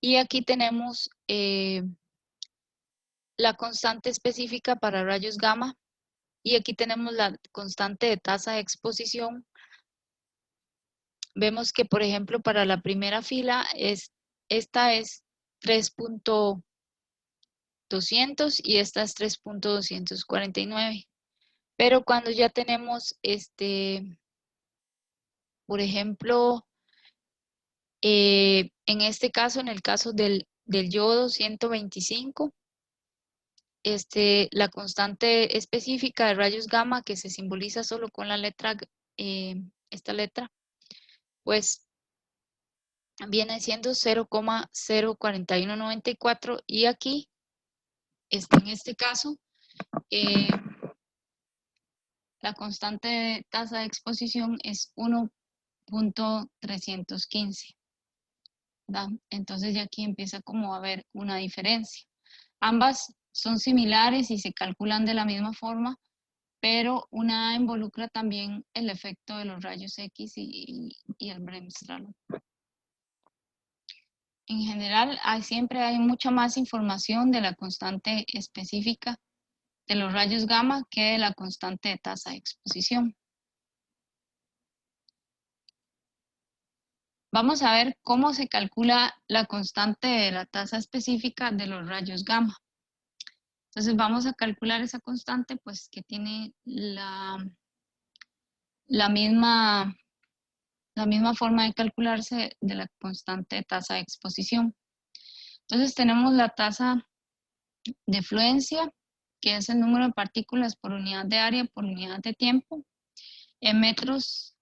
y aquí tenemos la constante específica para rayos gamma y aquí tenemos la constante de tasa de exposición. Vemos que, por ejemplo, para la primera fila esta es 3.200 y esta es 3.249. Pero cuando ya tenemos, por ejemplo, en este caso, en el caso del yodo 125, la constante específica de rayos gamma que se simboliza solo con la letra, esta letra, pues viene siendo 0,04194 y aquí, en este caso, la constante de tasa de exposición es 1.315. Entonces ya aquí empieza como a haber una diferencia. Ambas son similares y se calculan de la misma forma, pero una involucra también el efecto de los rayos X y el bremsstrahlung. En general, siempre hay mucha más información de la constante específica de los rayos gamma que de la constante de tasa de exposición. Vamos a ver cómo se calcula la constante de la tasa específica de los rayos gamma. Entonces vamos a calcular esa constante, pues que tiene la misma forma de calcularse de la constante de tasa de exposición. Entonces tenemos la tasa de fluencia, que es el número de partículas por unidad de área por unidad de tiempo, en metros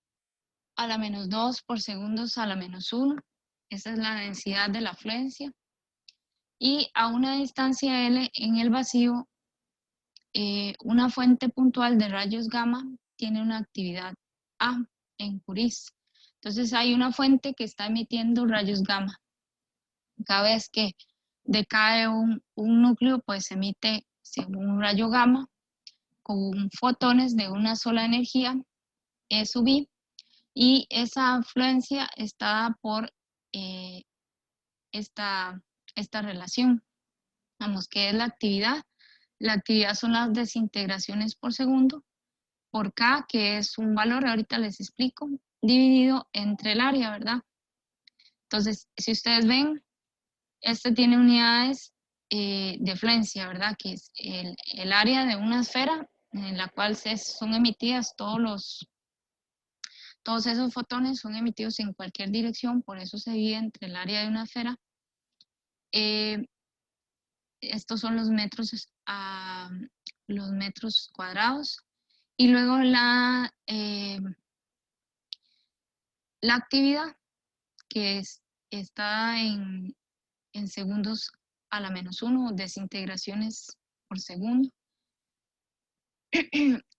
a la -2 por segundos a la -1. Esa es la densidad de la fluencia. Y a una distancia L en el vacío, una fuente puntual de rayos gamma tiene una actividad A en Curie. Entonces hay una fuente que está emitiendo rayos gamma. Cada vez que decae un núcleo, pues emite un rayo gamma con fotones de una sola energía, E sub I, y esa fluencia está dada por esta relación. Vamos, ¿qué es la actividad? La actividad son las desintegraciones por segundo por K, que es un valor, ahorita les explico, dividido entre el área, ¿verdad? Entonces, si ustedes ven, este tiene unidades de fluencia, ¿verdad? Que es el área de una esfera en la cual son emitidas todos esos fotones son emitidos en cualquier dirección, por eso se divide entre el área de una esfera. Estos son los metros cuadrados. Y luego la actividad, que está en segundos a la -1, desintegraciones por segundo.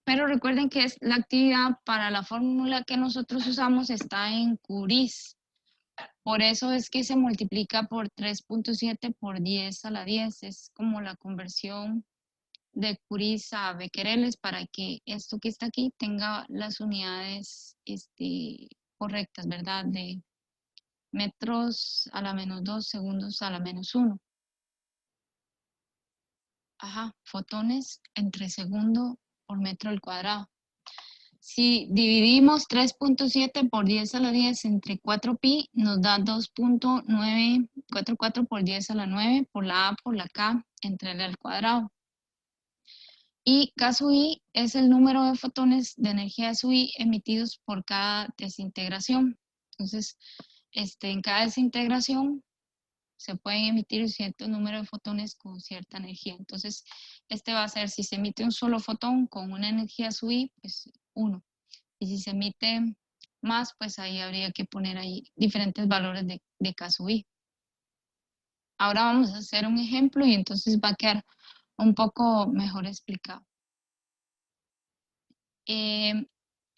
Pero recuerden que la actividad para la fórmula que nosotros usamos está en Curie. Por eso es que se multiplica por 3.7 por 10 a la 10. Es como la conversión de Curie a becquereles para que esto que está aquí tenga las unidades correctas, ¿verdad? De metros a la -2, segundos a la -1. Ajá, fotones entre segundo por metro al cuadrado. Si dividimos 3.7 por 10 a la 10 entre 4pi, nos da 2.944 por 10 a la 9 por la A por la K entre L al cuadrado. Y K sub I es el número de fotones de energía sub I emitidos por cada desintegración. Entonces, en cada desintegración se pueden emitir cierto número de fotones con cierta energía. Entonces, va a ser, si se emite un solo fotón con una energía sub I, pues 1. Y si se emite más, pues ahí habría que poner ahí diferentes valores de K sub I. Ahora vamos a hacer un ejemplo y entonces va a quedar un poco mejor explicado.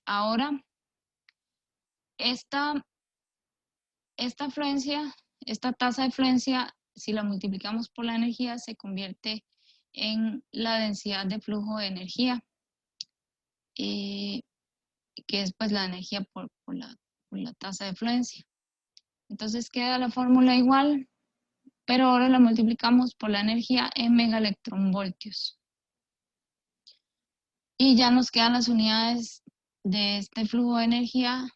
Ahora, esta fluencia, esta tasa de fluencia, si la multiplicamos por la energía, se convierte en la densidad de flujo de energía, que es pues la energía por la tasa de fluencia. Entonces queda la fórmula igual, pero ahora la multiplicamos por la energía en megaelectronvoltios. Y ya nos quedan las unidades de este flujo de energía,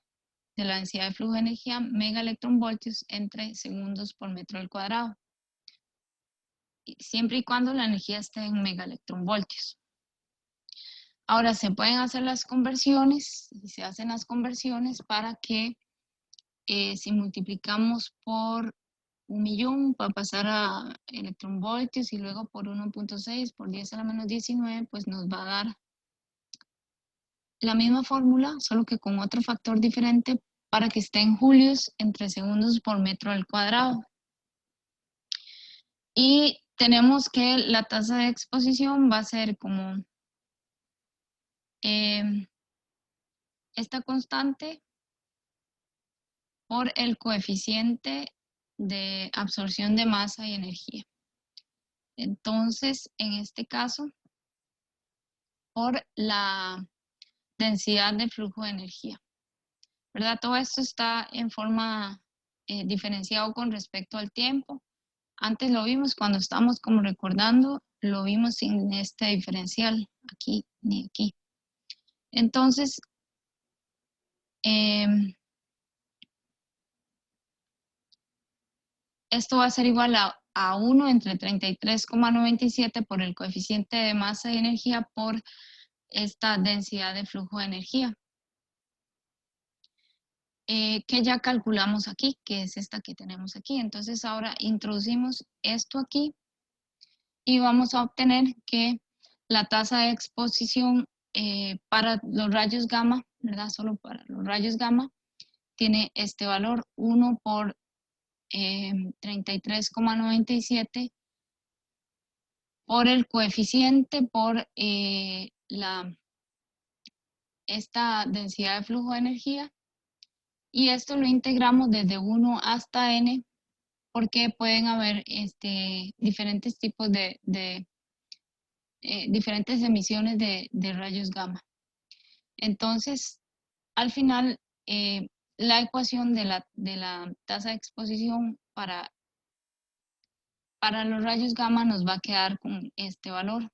de la densidad de flujo de energía, megaelectronvoltios entre segundos por metro al cuadrado. Siempre y cuando la energía esté en megaelectronvoltios. Ahora se pueden hacer las conversiones, y se hacen las conversiones para que si multiplicamos por 1.000.000 para pasar a electronvoltios y luego por 1.6 por 10 a la menos 19, pues nos va a dar la misma fórmula, solo que con otro factor diferente para que esté en julios entre segundos por metro al cuadrado. Y tenemos que la tasa de exposición va a ser como esta constante por el coeficiente de absorción de masa y energía. Entonces, en este caso, por la densidad de flujo de energía, ¿verdad? Todo esto está en forma diferenciado con respecto al tiempo. Antes lo vimos cuando estamos como recordando, lo vimos sin este diferencial, aquí ni aquí. Entonces, esto va a ser igual a 1 entre 33,97 por el coeficiente de masa y energía por esta densidad de flujo de energía. Que ya calculamos aquí, que es esta que tenemos aquí. Entonces ahora introducimos esto aquí y vamos a obtener que la tasa de exposición para los rayos gamma, ¿verdad? Solo para los rayos gamma, tiene este valor 1 por 33,97 por el coeficiente por esta densidad de flujo de energía, y esto lo integramos desde 1 hasta n porque pueden haber diferentes tipos de diferentes emisiones de rayos gamma. Entonces, al final, la ecuación de la tasa de exposición para los rayos gamma nos va a quedar con este valor.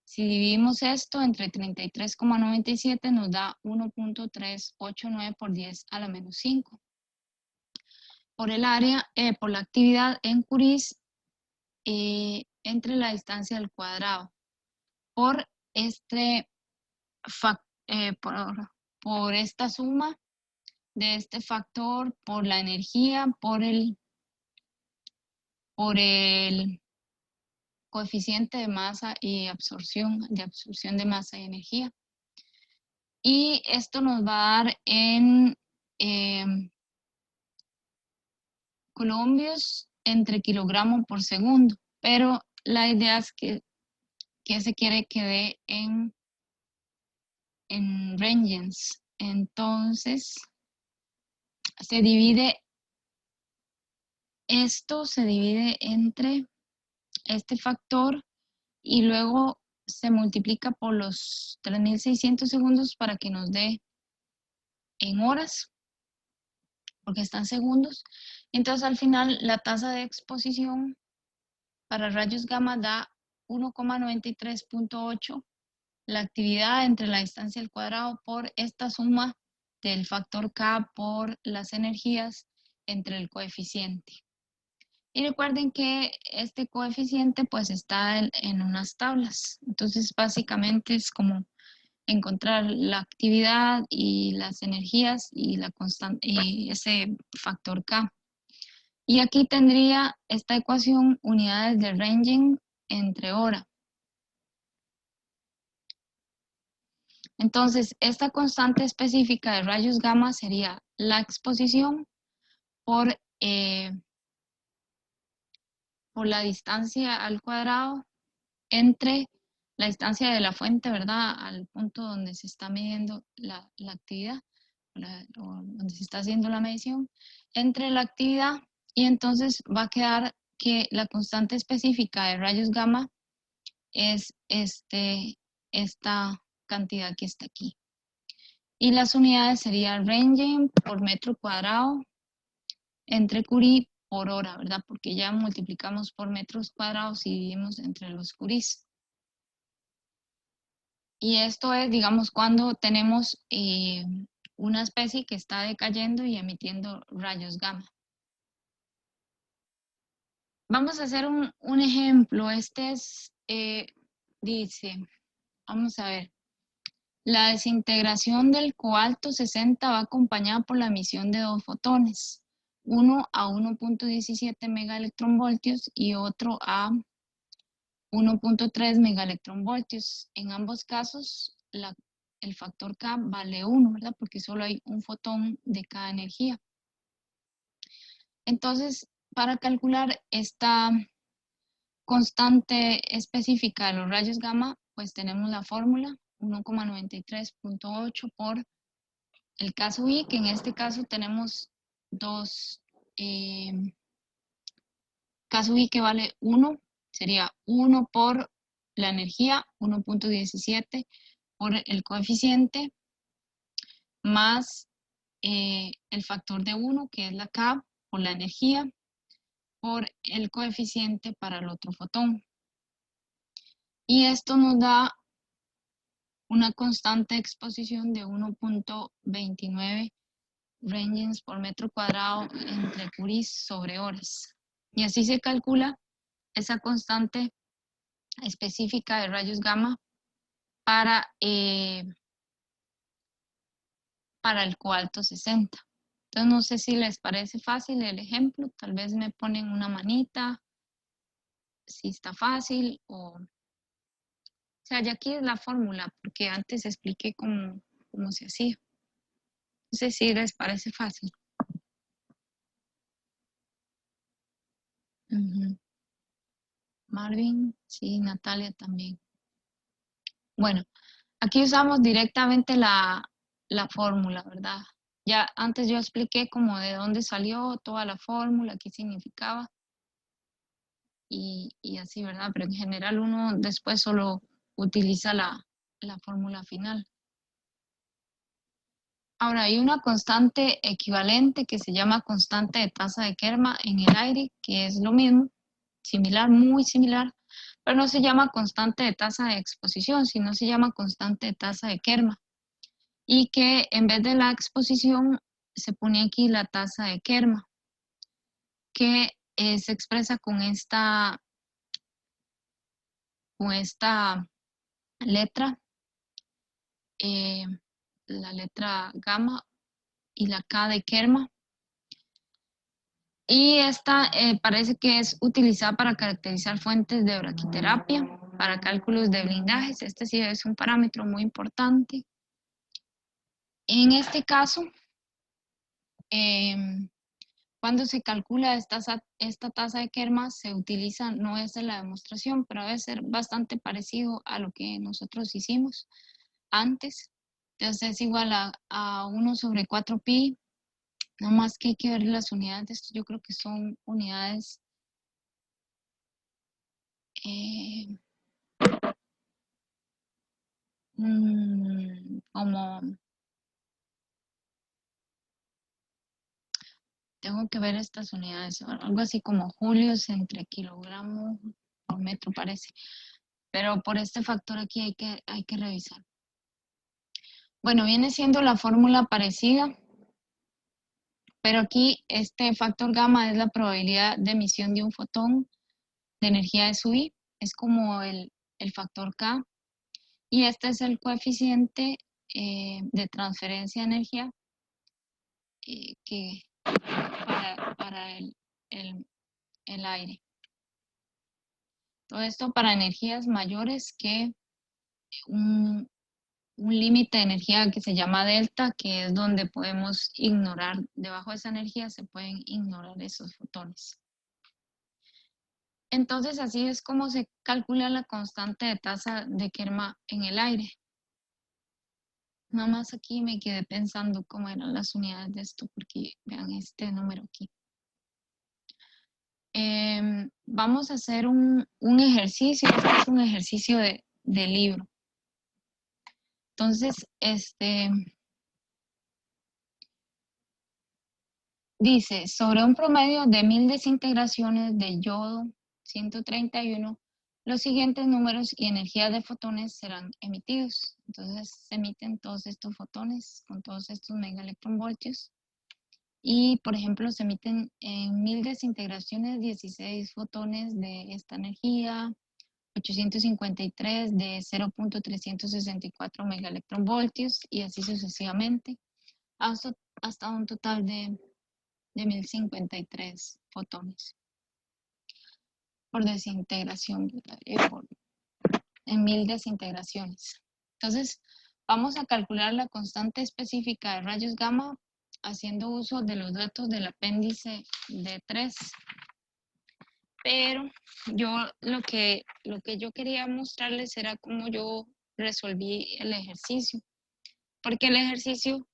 Si dividimos esto entre 33,97 nos da 1.389 por 10 a la menos 5. Por el área, por la actividad en Curies, entre la distancia al cuadrado. Por por esta suma de este factor, por la energía, por el coeficiente de masa y absorción de masa y energía. Y esto nos va a dar en columbios entre kilogramo por segundo, pero la idea es que se quiere que dé en Rentgens. Entonces, esto se divide entre este factor y luego se multiplica por los 3.600 segundos para que nos dé en horas, porque están segundos. Entonces, al final, la tasa de exposición para rayos gamma da 1,93.8, la actividad entre la distancia al cuadrado por esta suma del factor K por las energías entre el coeficiente. Y recuerden que este coeficiente pues está en unas tablas. Entonces básicamente es como encontrar la actividad y las energías y la constante y ese factor K. Y aquí tendría esta ecuación unidades de Rentgen entre hora. Entonces, esta constante específica de rayos gamma sería la exposición por la distancia al cuadrado entre la distancia de la fuente, ¿verdad?, al punto donde se está midiendo la actividad, o donde se está haciendo la medición, entre la actividad, y entonces va a quedar que la constante específica de rayos gamma es esta cantidad que está aquí. Y las unidades serían Röntgen por metro cuadrado entre Curie por hora, ¿verdad? Porque ya multiplicamos por metros cuadrados y dividimos entre los Curies. Y esto es, digamos, cuando tenemos una especie que está decayendo y emitiendo rayos gamma. Vamos a hacer un ejemplo. Este es, dice, vamos a ver. La desintegración del cobalto 60 va acompañada por la emisión de dos fotones, uno a 1.17 megaelectronvoltios y otro a 1.3 megaelectronvoltios. En ambos casos, el factor K vale 1, ¿verdad? Porque solo hay un fotón de cada energía. Entonces, para calcular esta constante específica de los rayos gamma, pues tenemos la fórmula 1,93.8 por el caso I, que en este caso tenemos dos, caso I que vale 1, sería 1 por la energía, 1.17 por el coeficiente, más el factor de 1, que es la K, por la energía, por el coeficiente para el otro fotón. Y esto nos da una constante de exposición de 1.29 Röntgens por metro cuadrado entre Curies sobre horas. Y así se calcula esa constante específica de rayos gamma para el cobalto 60. Entonces no sé si les parece fácil el ejemplo, tal vez me ponen una manita, si está fácil o sea, ya aquí es la fórmula, porque antes expliqué cómo se hacía. No sé si les parece fácil. Marvin, sí, Natalia también. Bueno, aquí usamos directamente la fórmula, ¿verdad? Ya antes yo expliqué como de dónde salió toda la fórmula, qué significaba y así, ¿verdad? Pero en general uno después solo utiliza la fórmula final. Ahora, hay una constante equivalente que se llama constante de tasa de Kerma en el aire, que es lo mismo, similar, muy similar, pero no se llama constante de tasa de exposición, sino se llama constante de tasa de Kerma. Y que en vez de la exposición se pone aquí la tasa de Kerma, que se expresa con esta letra, la letra gamma y la K de Kerma. Y esta parece que es utilizada para caracterizar fuentes de braquiterapia, para cálculos de blindajes. Este sí es un parámetro muy importante. En este caso, cuando se calcula esta tasa de Kerma, se utiliza, no es de la demostración, pero debe ser bastante parecido a lo que nosotros hicimos antes. Entonces es igual a 1 sobre 4pi. No más que hay que ver las unidades de esto. Yo creo que son unidades como tengo que ver estas unidades, algo así como julios entre kilogramo por metro parece, pero por este factor aquí hay que revisar. Bueno, viene siendo la fórmula parecida, pero aquí este factor gamma es la probabilidad de emisión de un fotón de energía de su I, es como el factor K, y este es el coeficiente de transferencia de energía que para el aire. Todo esto para energías mayores que un límite de energía que se llama delta, que es donde podemos ignorar, debajo de esa energía se pueden ignorar esos fotones. Entonces así es como se calcula la constante de tasa de Kerma en el aire. Nada más aquí me quedé pensando cómo eran las unidades de esto, porque vean este número aquí. vamos a hacer un ejercicio. Este es un ejercicio de libro. Entonces, dice, sobre un promedio de 1000 desintegraciones de yodo 131, los siguientes números y energías de fotones serán emitidos. Entonces se emiten todos estos fotones con todos estos megaelectronvoltios. Y, por ejemplo, se emiten en 1000 desintegraciones 16 fotones de esta energía, 853 de 0.364 megaelectronvoltios y así sucesivamente, hasta un total de 1053 fotones por desintegración, en 1000 desintegraciones. Entonces, vamos a calcular la constante específica de rayos gamma haciendo uso de los datos del apéndice D3. Pero yo lo que yo quería mostrarles era cómo yo resolví el ejercicio. Porque el ejercicio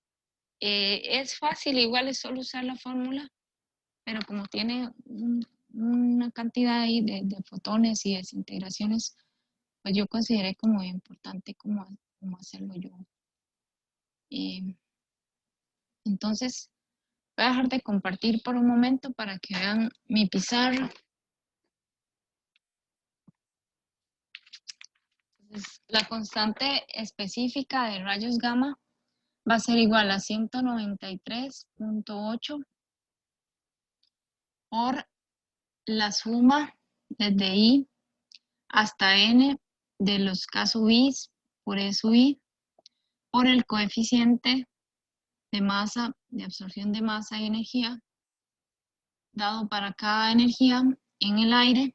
es fácil, igual es solo usar la fórmula, pero como tiene una cantidad ahí de fotones y desintegraciones, pues yo consideré como importante cómo hacerlo yo. Entonces, voy a dejar de compartir por un momento para que vean mi pizarra. Entonces, la constante específica de rayos gamma va a ser igual a 193.8 por la suma desde I hasta N de los K sub I por E sub I por el coeficiente de masa, de absorción de masa y energía dado para cada energía en el aire.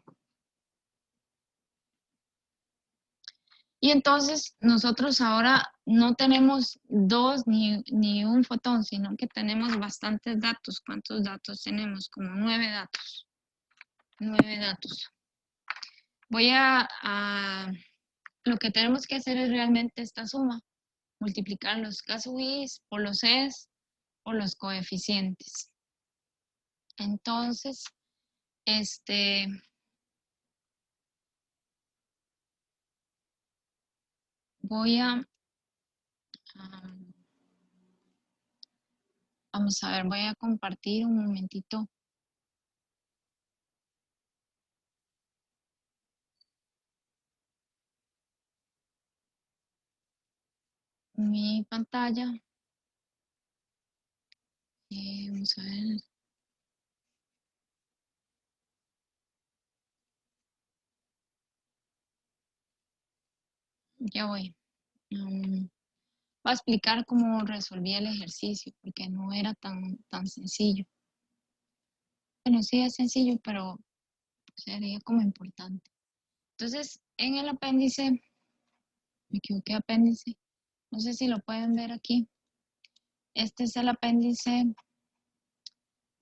Y entonces nosotros ahora no tenemos dos ni un fotón, sino que tenemos bastantes datos. ¿Cuántos datos tenemos? Como 9 datos. 9 datos. Lo que tenemos que hacer es realmente esta suma. Multiplicar los K sub I por los E's por los coeficientes. Entonces, voy a vamos a ver, voy a compartir un momentito. Mi pantalla. Vamos a ver. Ya voy. Voy a explicar cómo resolví el ejercicio, porque no era tan sencillo. Bueno, sí es sencillo, pero sería como importante. Entonces, en el apéndice, me equivoqué apéndice, no sé si lo pueden ver aquí. Este es el apéndice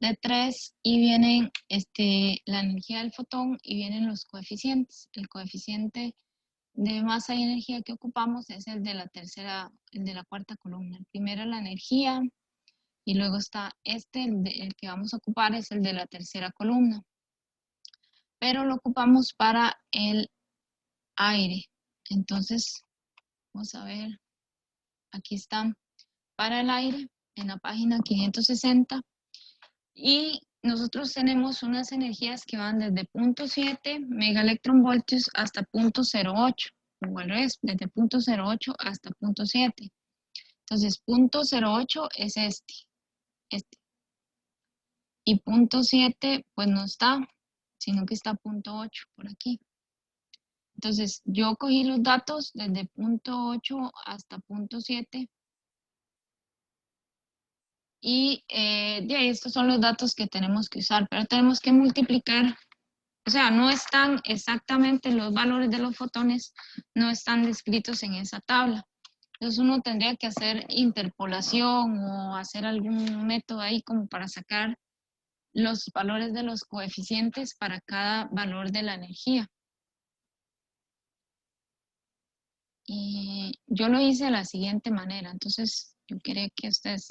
de 3 y vienen la energía del fotón y vienen los coeficientes. El coeficiente de masa y energía que ocupamos es el de la cuarta columna. El primero es la energía y luego está el que vamos a ocupar es el de la tercera columna. Pero lo ocupamos para el aire. Entonces, vamos a ver, aquí están para el aire en la página 560 y nosotros tenemos unas energías que van desde 0.7 megaelectronvoltios hasta 0.08, o al revés, desde 0.08 hasta 0.7. Entonces, 0.08 es este. Y 0.7 pues no está, sino que está 0.8 por aquí. Entonces, yo cogí los datos desde 0.8 hasta 0.7 y de ahí estos son los datos que tenemos que usar, pero tenemos que multiplicar, o sea, no están exactamente los valores de los fotones, no están descritos en esa tabla. Entonces uno tendría que hacer interpolación o hacer algún método ahí como para sacar los valores de los coeficientes para cada valor de la energía. Y yo lo hice de la siguiente manera, entonces yo quería que ustedes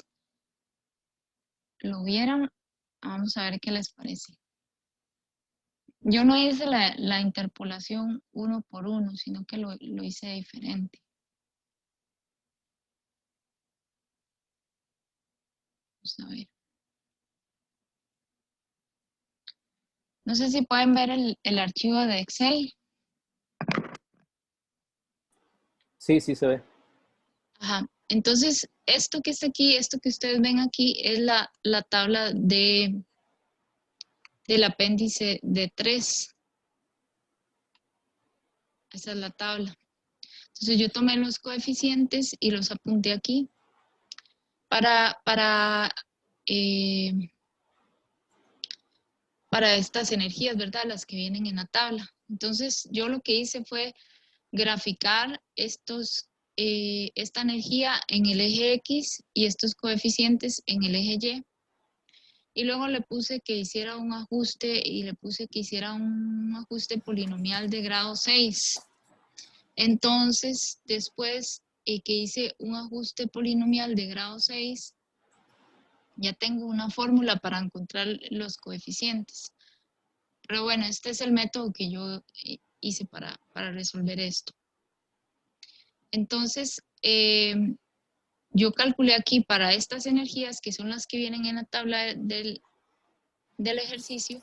lo vieran. Vamos a ver qué les parece. Yo no hice la interpolación uno por uno, sino que lo hice diferente. Vamos a ver. No sé si pueden ver el archivo de Excel. Sí, sí se ve. Ajá. Entonces, esto que está aquí, esto que ustedes ven aquí, es la tabla del apéndice de 3. Esa es la tabla. Entonces, yo tomé los coeficientes y los apunté aquí para estas energías, ¿verdad? Las que vienen en la tabla. Entonces, yo lo que hice fue graficar esta energía en el eje X y estos coeficientes en el eje Y. Y luego le puse que hiciera un ajuste y le puse que hiciera un ajuste polinomial de grado 6. Entonces, después que hice un ajuste polinomial de grado 6, ya tengo una fórmula para encontrar los coeficientes. Pero bueno, este es el método que yo hice para resolver esto. Entonces, yo calculé aquí para estas energías, que son las que vienen en la tabla del ejercicio,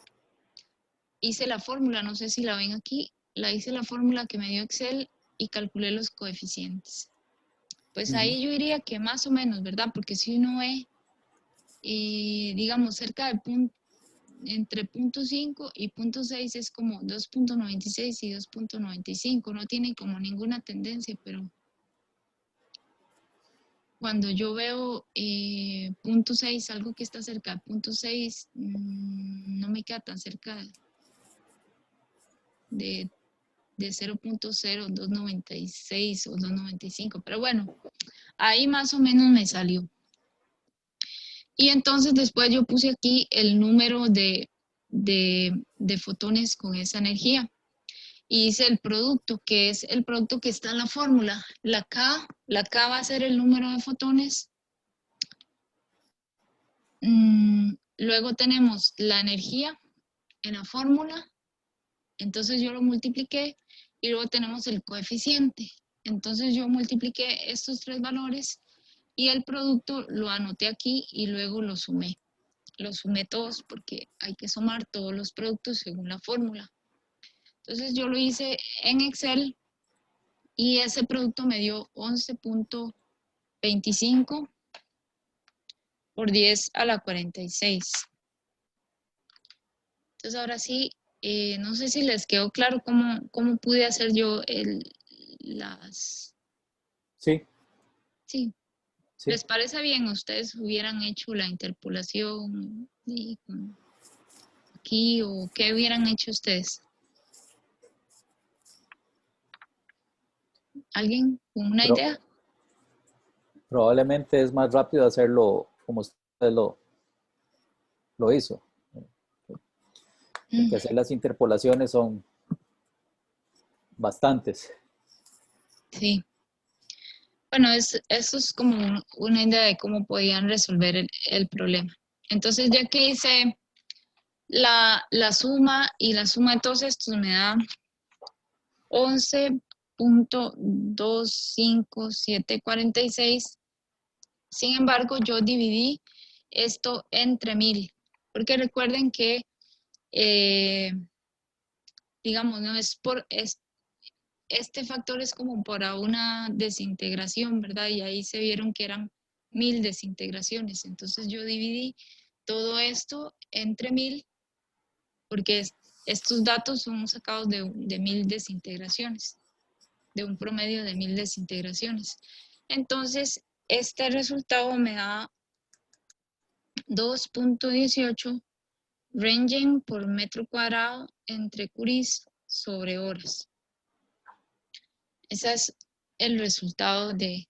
hice la fórmula, no sé si la ven aquí, hice la fórmula que me dio Excel y calculé los coeficientes. Pues ahí yo diría que más o menos, ¿verdad? Porque si uno ve, digamos, cerca de entre 0.5 y 0.6 es como 2.96 y 2.95, no tiene como ninguna tendencia, pero cuando yo veo 0.6, algo que está cerca de 0.6, no me queda tan cerca de 0.0, 2.96 o 2.95, pero bueno, ahí más o menos me salió. Y entonces después yo puse aquí el número de fotones con esa energía. Y hice el producto, que es el producto que está en la fórmula. La K va a ser el número de fotones. Luego tenemos la energía en la fórmula. Entonces yo lo multipliqué y luego tenemos el coeficiente. Entonces yo multipliqué estos tres valores y el producto lo anoté aquí y luego lo sumé. Los sumé todos porque hay que sumar todos los productos según la fórmula. Entonces yo lo hice en Excel y ese producto me dio 11.25 por 10 a la 46. Entonces ahora sí, no sé si les quedó claro cómo pude hacer yo las... Sí. Sí. Sí. ¿Les parece bien? ¿Ustedes hubieran hecho la interpolación aquí o qué hubieran hecho ustedes? ¿Alguien con una idea? Probablemente es más rápido hacerlo como usted lo hizo. Porque hacer las interpolaciones son bastantes. Sí. Bueno, eso es como una idea de cómo podían resolver el problema. Entonces, ya que hice la suma y la suma de todos estos me da 11.25746. Sin embargo, yo dividí esto entre 1000, porque recuerden que, digamos, no es por... este factor es como para una desintegración, ¿verdad? Y ahí se vieron que eran 1000 desintegraciones. Entonces yo dividí todo esto entre 1000 porque estos datos son sacados de 1000 desintegraciones, de un promedio de 1000 desintegraciones. Entonces, este resultado me da 2.18 Röntgen por metro cuadrado entre Curies sobre horas. Ese es el resultado de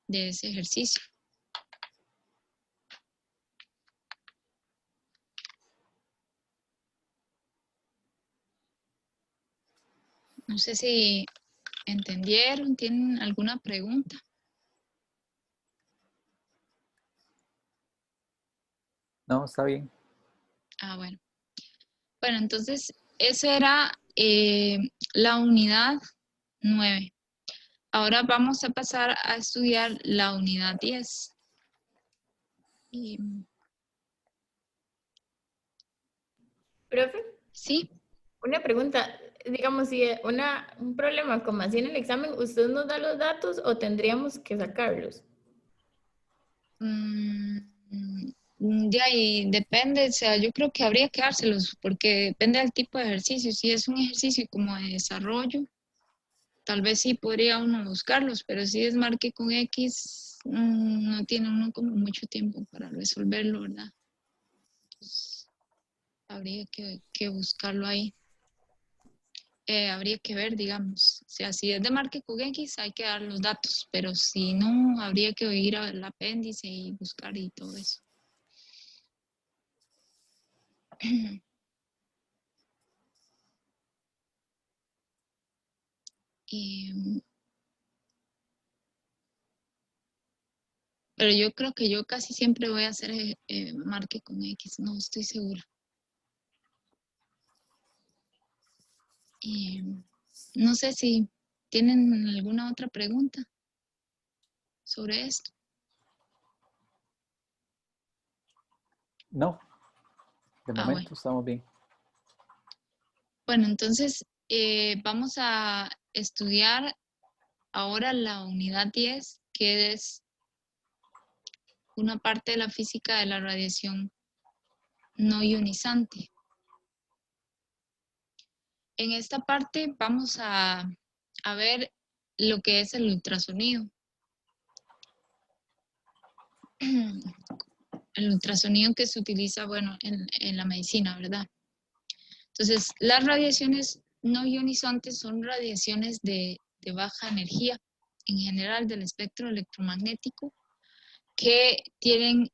ese ejercicio. No sé si entendieron, ¿tienen alguna pregunta? No, está bien. Ah, bueno. Bueno, entonces esa era la unidad 9. Ahora vamos a pasar a estudiar la unidad 10. Profe, ¿Sí? una pregunta. Digamos, si un problema como así en el examen, ¿usted nos da los datos o tendríamos que sacarlos? De ahí depende, o sea, yo creo que habría que dárselos porque depende del tipo de ejercicio. Si es un ejercicio como de desarrollo, tal vez sí podría uno buscarlos, pero si es marque con X, no tiene uno como mucho tiempo para resolverlo, ¿verdad? Entonces, habría que buscarlo ahí. Habría que ver, digamos, o sea, si es de marque con X hay que dar los datos, pero si no, habría que ir al apéndice y buscar y todo eso. Pero yo creo que yo casi siempre voy a hacer marque con X, no estoy segura. No sé si tienen alguna otra pregunta sobre esto. No, de momento Bueno. estamos bien. Bueno, entonces vamos a estudiar ahora la unidad 10, que es una parte de la física de la radiación no ionizante. En esta parte vamos a ver lo que es el ultrasonido. El ultrasonido que se utiliza, bueno, en la medicina, ¿verdad? Entonces, las radiaciones no ionizantes son radiaciones de baja energía, en general del espectro electromagnético, que tienen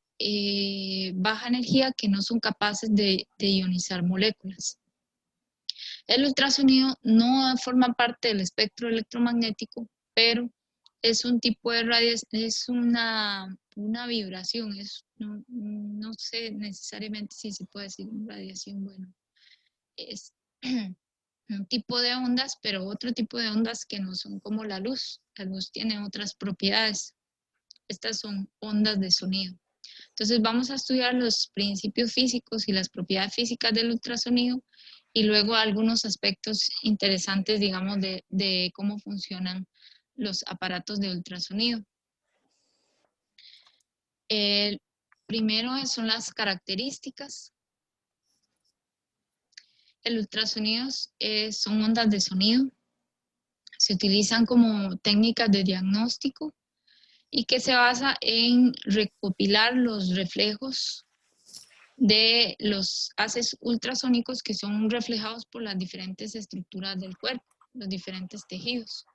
baja energía, que no son capaces de ionizar moléculas. El ultrasonido no forma parte del espectro electromagnético, pero es un tipo de radiación, es una vibración, no sé necesariamente si se puede decir radiación, bueno, es un tipo de ondas, pero otro tipo de ondas que no son como la luz. La luz tiene otras propiedades. Estas son ondas de sonido. Entonces vamos a estudiar los principios físicos y las propiedades físicas del ultrasonido y luego algunos aspectos interesantes, digamos, de cómo funcionan los aparatos de ultrasonido. El primero son las características. El ultrasonido son ondas de sonido. Se utilizan como técnicas de diagnóstico y que se basa en recopilar los reflejos de los haces ultrasónicos que son reflejados por las diferentes estructuras del cuerpo, los diferentes tejidos.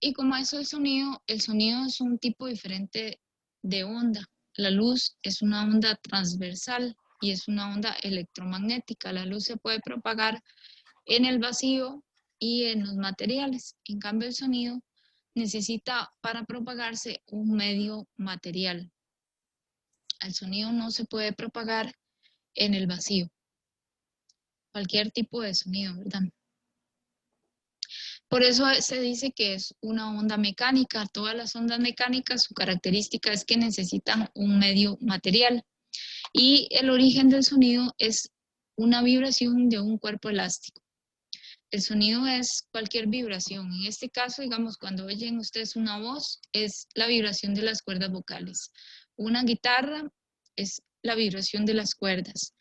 Y como eso el sonido es un tipo diferente de onda. La luz es una onda transversal y es una onda electromagnética. La luz se puede propagar en el vacío y en los materiales. En cambio, el sonido necesita para propagarse un medio material. El sonido no se puede propagar en el vacío. Cualquier tipo de sonido, ¿verdad? Por eso se dice que es una onda mecánica. Todas las ondas mecánicas, su característica es que necesitan un medio material. Y el origen del sonido es una vibración de un cuerpo elástico. El sonido es cualquier vibración. En este caso, digamos, cuando oyen ustedes una voz, es la vibración de las cuerdas vocales. Una guitarra es la vibración de las cuerdas.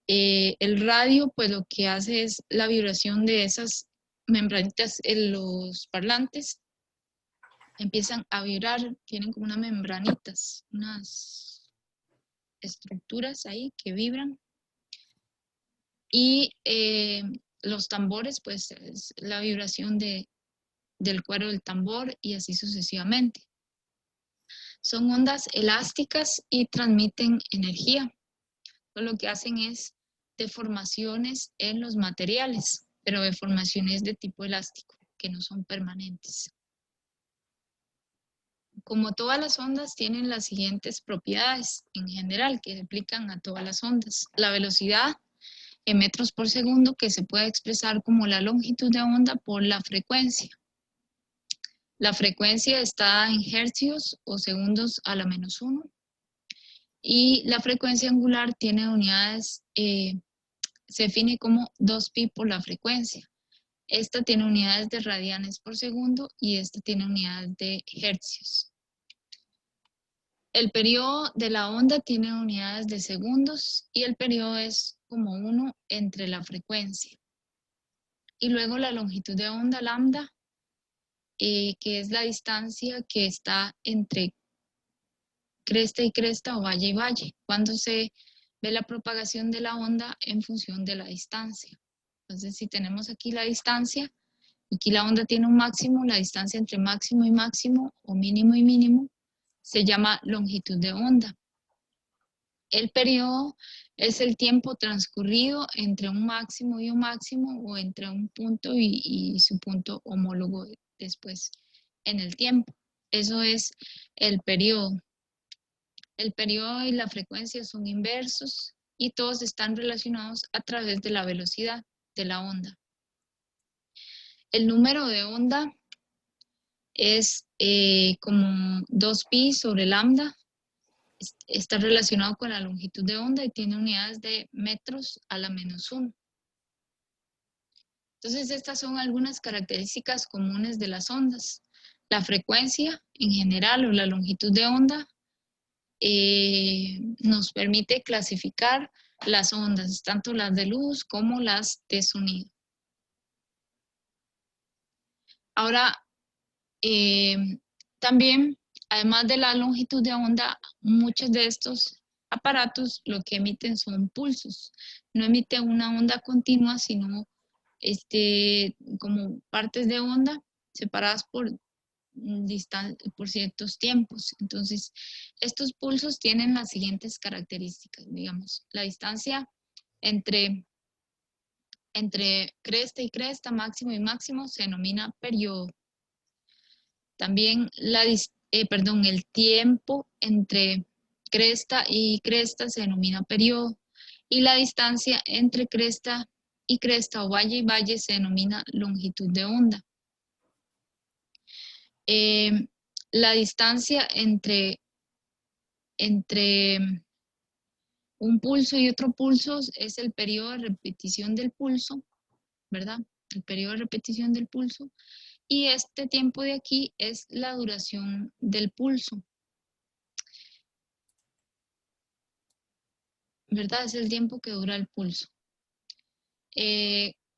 El radio, pues lo que hace es la vibración de esas membranitas en los parlantes. Empiezan a vibrar, tienen como unas membranitas, unas estructuras ahí que vibran. Y los tambores, pues es la vibración del cuero del tambor y así sucesivamente. Son ondas elásticas y transmiten energía. Lo que hacen es deformaciones en los materiales, pero deformaciones de tipo elástico, que no son permanentes. Como todas las ondas tienen las siguientes propiedades en general que se aplican a todas las ondas. La velocidad en metros por segundo, que se puede expresar como la longitud de onda por la frecuencia. La frecuencia está en hercios o segundos a la menos 1. Y la frecuencia angular tiene unidades, se define como 2pi por la frecuencia. Esta tiene unidades de radianes por segundo y esta tiene unidades de hercios. El periodo de la onda tiene unidades de segundos y el periodo es como 1 entre la frecuencia. Y luego la longitud de onda lambda, que es la distancia que está entre cresta y cresta o valle y valle, cuando se ve la propagación de la onda en función de la distancia. Entonces, si tenemos aquí la distancia, aquí la onda tiene un máximo, la distancia entre máximo y máximo, o mínimo y mínimo, se llama longitud de onda. El periodo es el tiempo transcurrido entre un máximo y un máximo, o entre un punto y su punto homólogo después en el tiempo. Eso es el periodo. El periodo y la frecuencia son inversos y todos están relacionados a través de la velocidad de la onda. El número de onda es como 2pi sobre lambda. Está relacionado con la longitud de onda y tiene unidades de metros a la menos 1. Entonces, estas son algunas características comunes de las ondas. La frecuencia en general o la longitud de onda nos permite clasificar las ondas, tanto las de luz como las de sonido. Ahora, también, además de la longitud de onda, muchos de estos aparatos lo que emiten son pulsos. No emite una onda continua, sino como partes de onda separadas por ciertos tiempos. Entonces, estos pulsos tienen las siguientes características, digamos, la distancia entre cresta y cresta, máximo y máximo, se denomina periodo. También el tiempo entre cresta y cresta se denomina periodo, y la distancia entre cresta y cresta o valle y valle se denomina longitud de onda. La distancia entre un pulso y otro pulso es el periodo de repetición del pulso, ¿verdad? El periodo de repetición del pulso. Y este tiempo de aquí es la duración del pulso, ¿verdad? Es el tiempo que dura el pulso.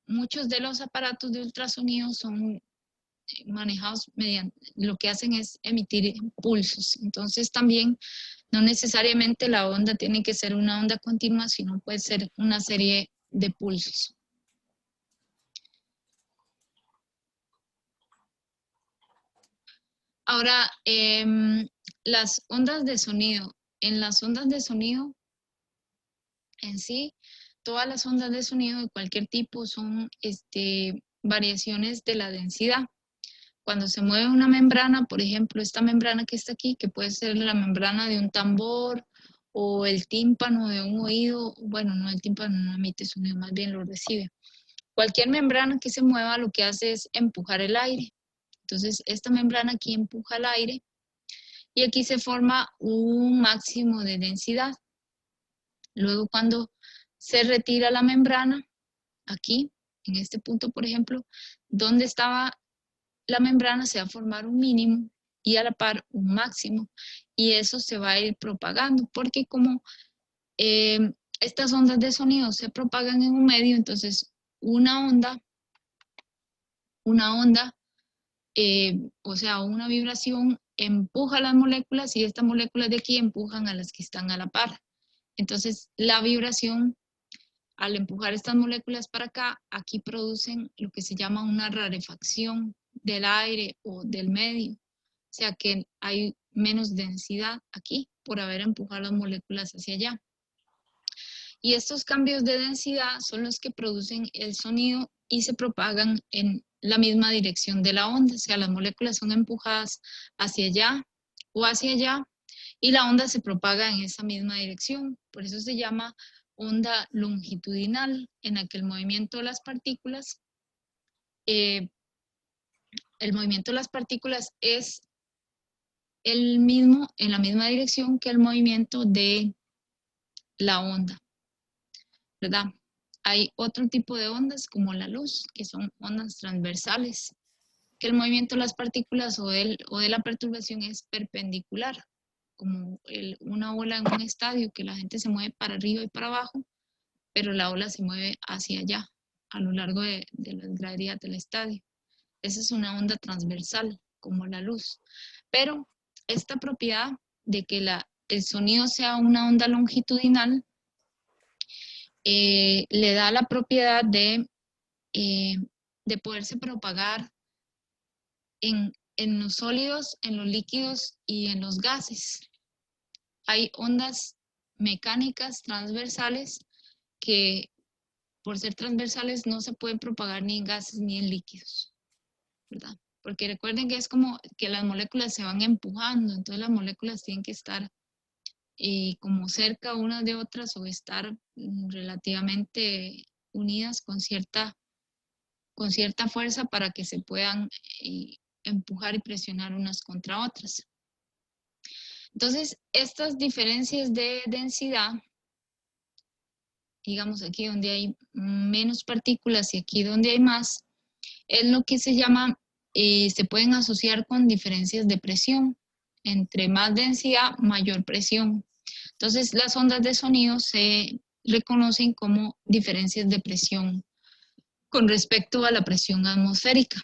Muchos de los aparatos de ultrasonido son manejados mediante, lo que hacen es emitir pulsos. Entonces también no necesariamente la onda tiene que ser una onda continua, sino puede ser una serie de pulsos. Ahora, las ondas de sonido. En las ondas de sonido en sí, todas las ondas de sonido de cualquier tipo son variaciones de la densidad. Cuando se mueve una membrana, por ejemplo, esta membrana que está aquí, que puede ser la membrana de un tambor o el tímpano de un oído, bueno, no, el tímpano no emite sonido, más bien lo recibe. Cualquier membrana que se mueva lo que hace es empujar el aire. Entonces, esta membrana aquí empuja el aire y aquí se forma un máximo de densidad. Luego, cuando se retira la membrana, aquí, en este punto, por ejemplo, donde estaba la membrana, se va a formar un mínimo y a la par un máximo. Y eso se va a ir propagando, porque como estas ondas de sonido se propagan en un medio, entonces una onda, o sea, una vibración empuja las moléculas y estas moléculas de aquí empujan a las que están a la par. Entonces, la vibración, al empujar estas moléculas para acá, aquí producen lo que se llama una rarefacción del aire o del medio. O sea que hay menos densidad aquí por haber empujado las moléculas hacia allá. Y estos cambios de densidad son los que producen el sonido y se propagan en la misma dirección de la onda. O sea, las moléculas son empujadas hacia allá o hacia allá, y la onda se propaga en esa misma dirección. Por eso se llama onda longitudinal, en la que el movimiento de las partículas, es el mismo, en la misma dirección que el movimiento de la onda, ¿verdad? Hay otro tipo de ondas como la luz, que son ondas transversales, que el movimiento de las partículas o de la perturbación es perpendicular, como una ola en un estadio, que la gente se mueve para arriba y para abajo, pero la ola se mueve hacia allá, a lo largo de las graderías del estadio. Esa es una onda transversal, como la luz. Pero esta propiedad de que el sonido sea una onda longitudinal, le da la propiedad de poderse propagar en los sólidos, en los líquidos y en los gases. Hay ondas mecánicas transversales que, por ser transversales, no se pueden propagar ni en gases ni en líquidos, ¿verdad? Porque recuerden que es como que las moléculas se van empujando, entonces las moléculas tienen que estar como cerca unas de otras o estar relativamente unidas con cierta fuerza para que se puedan empujar y presionar unas contra otras. Entonces, estas diferencias de densidad, digamos aquí donde hay menos partículas y aquí donde hay más, es lo que se llama, se pueden asociar con diferencias de presión. Entre más densidad, mayor presión. Entonces, las ondas de sonido se reconocen como diferencias de presión con respecto a la presión atmosférica.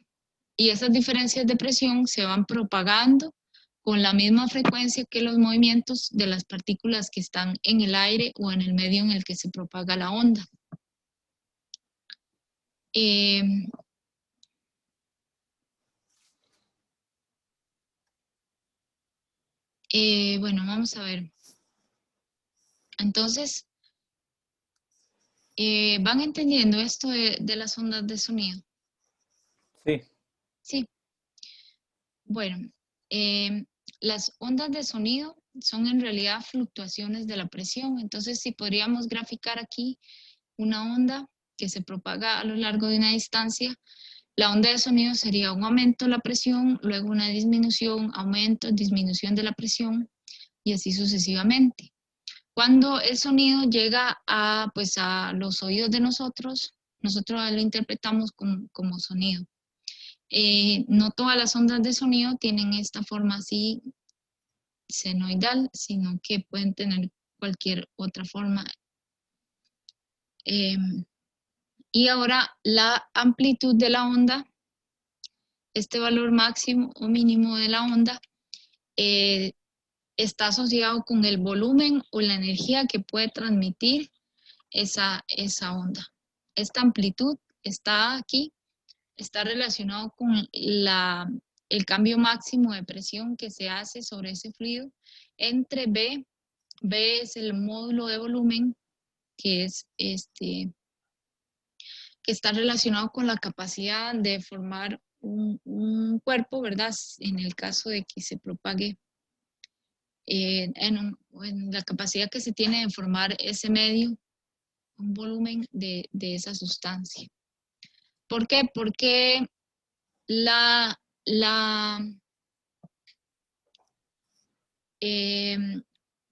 Y esas diferencias de presión se van propagando con la misma frecuencia que los movimientos de las partículas que están en el aire o en el medio en el que se propaga la onda. Bueno, vamos a ver. Entonces, ¿van entendiendo esto de las ondas de sonido? Sí. Sí. Bueno, las ondas de sonido son en realidad fluctuaciones de la presión. Entonces, si podríamos graficar aquí una onda que se propaga a lo largo de una distancia, la onda de sonido sería un aumento de la presión, luego una disminución, aumento, disminución de la presión y así sucesivamente. Cuando el sonido llega a los oídos de nosotros lo interpretamos como sonido. No todas las ondas de sonido tienen esta forma así senoidal, sino que pueden tener cualquier otra forma. Y ahora la amplitud de la onda, este valor máximo o mínimo de la onda, está asociado con el volumen o la energía que puede transmitir esa onda. Esta amplitud está aquí, está relacionado con el cambio máximo de presión que se hace sobre ese fluido entre B. B es el módulo de volumen, que es que está relacionado con la capacidad de formar un cuerpo, ¿verdad? En el caso de que se propague en la capacidad que se tiene de formar ese medio, un volumen de esa sustancia. ¿Por qué? Porque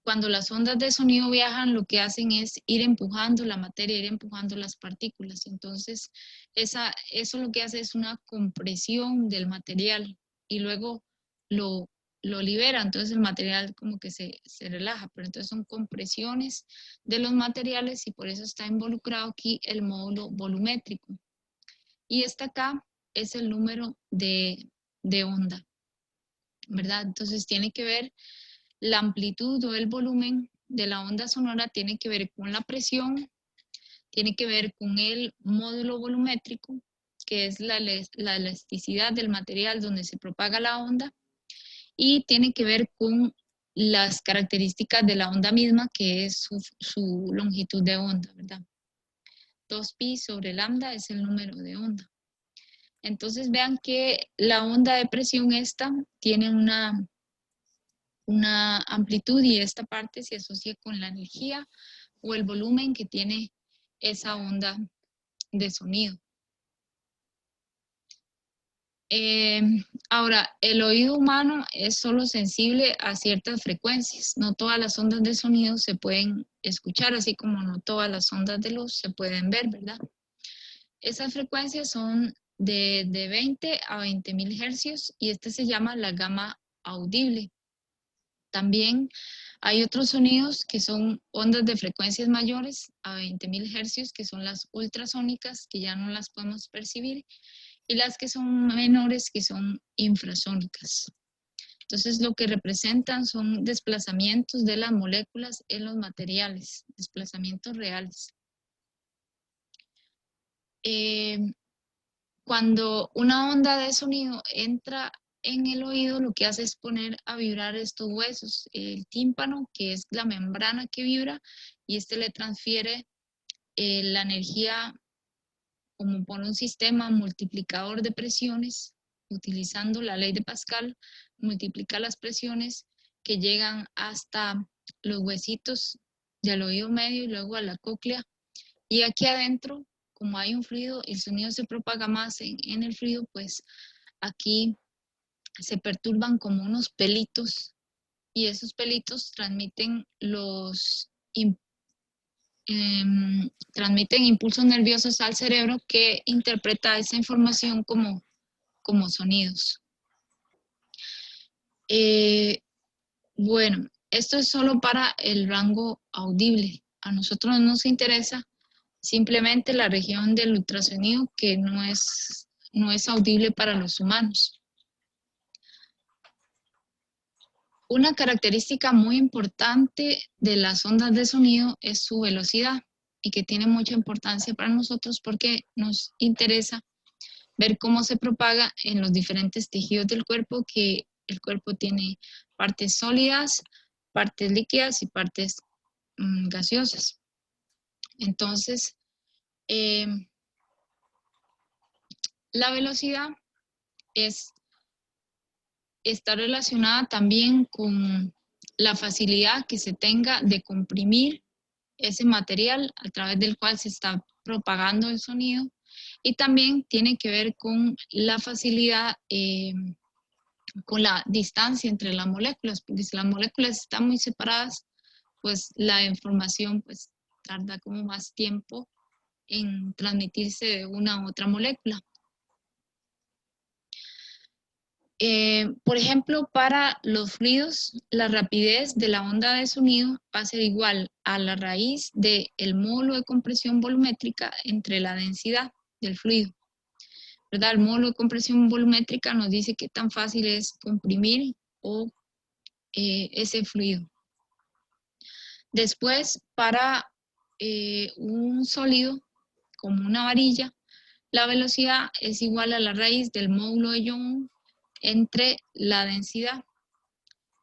cuando las ondas de sonido viajan, lo que hacen es ir empujando la materia, ir empujando las partículas. Entonces, eso lo que hace es una compresión del material y luego lo libera. Entonces, el material como que se relaja, pero entonces son compresiones de los materiales y por eso está involucrado aquí el módulo volumétrico. Y esta acá es el número de onda, ¿verdad? Entonces, tiene que ver la amplitud o el volumen de la onda sonora, tiene que ver con la presión, tiene que ver con el módulo volumétrico, que es la elasticidad del material donde se propaga la onda, y tiene que ver con las características de la onda misma, que es su longitud de onda, ¿verdad? 2pi sobre lambda es el número de onda. Entonces vean que la onda de presión esta tiene una amplitud y esta parte se asocia con la energía o el volumen que tiene esa onda de sonido. Ahora, el oído humano es solo sensible a ciertas frecuencias. No todas las ondas de sonido se pueden escuchar, así como no todas las ondas de luz se pueden ver, ¿verdad? Esas frecuencias son de 20 a 20.000 hercios y este se llama la gama audible. También hay otros sonidos que son ondas de frecuencias mayores a 20.000 hercios, que son las ultrasónicas, que ya no las podemos percibir, y las que son menores, que son infrasónicas. Entonces, lo que representan son desplazamientos de las moléculas en los materiales, desplazamientos reales. Cuando una onda de sonido entra en el oído, lo que hace es poner a vibrar estos huesos, el tímpano, que es la membrana que vibra, y este le transfiere la energía como por un sistema multiplicador de presiones, utilizando la ley de Pascal, multiplica las presiones que llegan hasta los huesitos del oído medio y luego a la cóclea. Y aquí adentro, como hay un fluido, el sonido se propaga más en el fluido, pues aquí se perturban como unos pelitos y esos pelitos transmiten transmiten impulsos nerviosos al cerebro que interpreta esa información como sonidos. Bueno, esto es solo para el rango audible. A nosotros nos interesa simplemente la región del ultrasonido que no es audible para los humanos. Una característica muy importante de las ondas de sonido es su velocidad y que tiene mucha importancia para nosotros porque nos interesa ver cómo se propaga en los diferentes tejidos del cuerpo, que el cuerpo tiene partes sólidas, partes líquidas y partes gaseosas. Entonces, la velocidad está relacionada también con la facilidad que se tenga de comprimir ese material a través del cual se está propagando el sonido, y también tiene que ver con la facilidad, con la distancia entre las moléculas, porque si las moléculas están muy separadas, pues la información pues tarda como más tiempo en transmitirse de una a otra molécula. Por ejemplo, para los fluidos, la rapidez de la onda de sonido va a ser igual a la raíz del módulo de compresión volumétrica entre la densidad del fluido, ¿verdad? El módulo de compresión volumétrica nos dice qué tan fácil es comprimir ese fluido. Después, para un sólido, como una varilla, la velocidad es igual a la raíz del módulo de Young entre la densidad.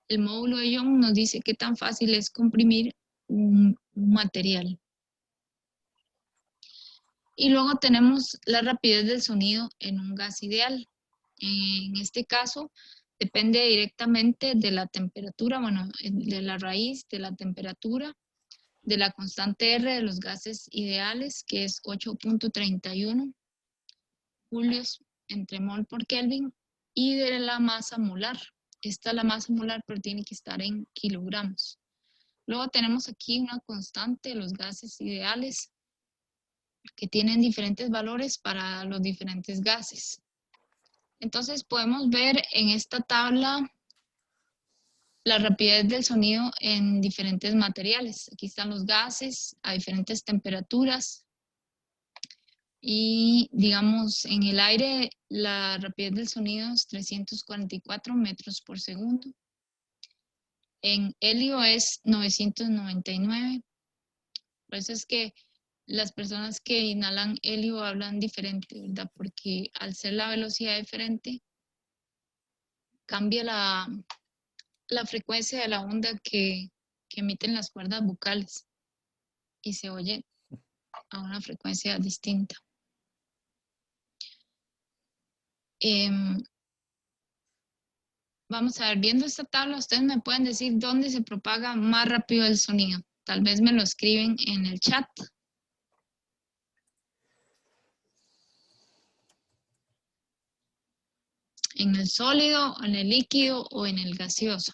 El módulo de Young nos dice qué tan fácil es comprimir un material. Y luego tenemos la rapidez del sonido en un gas ideal. En este caso, depende directamente de la temperatura, bueno, de la raíz, de la temperatura, de la constante R de los gases ideales, que es 8.31 julios entre mol por Kelvin, y de la masa molar. Esta es la masa molar, pero tiene que estar en kilogramos. Luego tenemos aquí una constante de los gases ideales que tienen diferentes valores para los diferentes gases. Entonces podemos ver en esta tabla la rapidez del sonido en diferentes materiales. Aquí están los gases a diferentes temperaturas. Y digamos, en el aire la rapidez del sonido es 344 metros por segundo. En helio es 999. Por eso es que las personas que inhalan helio hablan diferente, ¿verdad? Porque al ser la velocidad diferente, cambia la frecuencia de la onda que emiten las cuerdas vocales y se oye a una frecuencia distinta. Vamos a ver, viendo esta tabla, ustedes me pueden decir dónde se propaga más rápido el sonido. tal vez me lo escriben en el chat. En el sólido, en el líquido o en el gaseoso.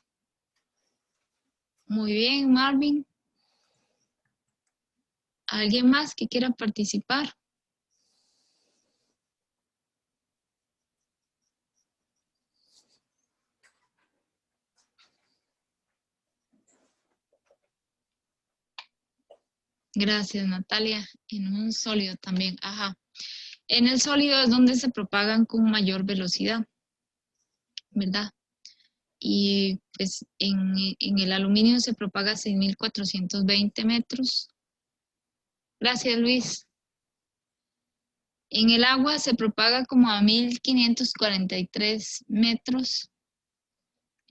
Muy bien, Marvin. ¿Alguien más que quiera participar? Gracias, Natalia. En un sólido también. Ajá. En el sólido es donde se propagan con mayor velocidad, ¿verdad? Y pues en el aluminio se propaga a 6.420 metros. Gracias, Luis. En el agua se propaga como a 1.543 metros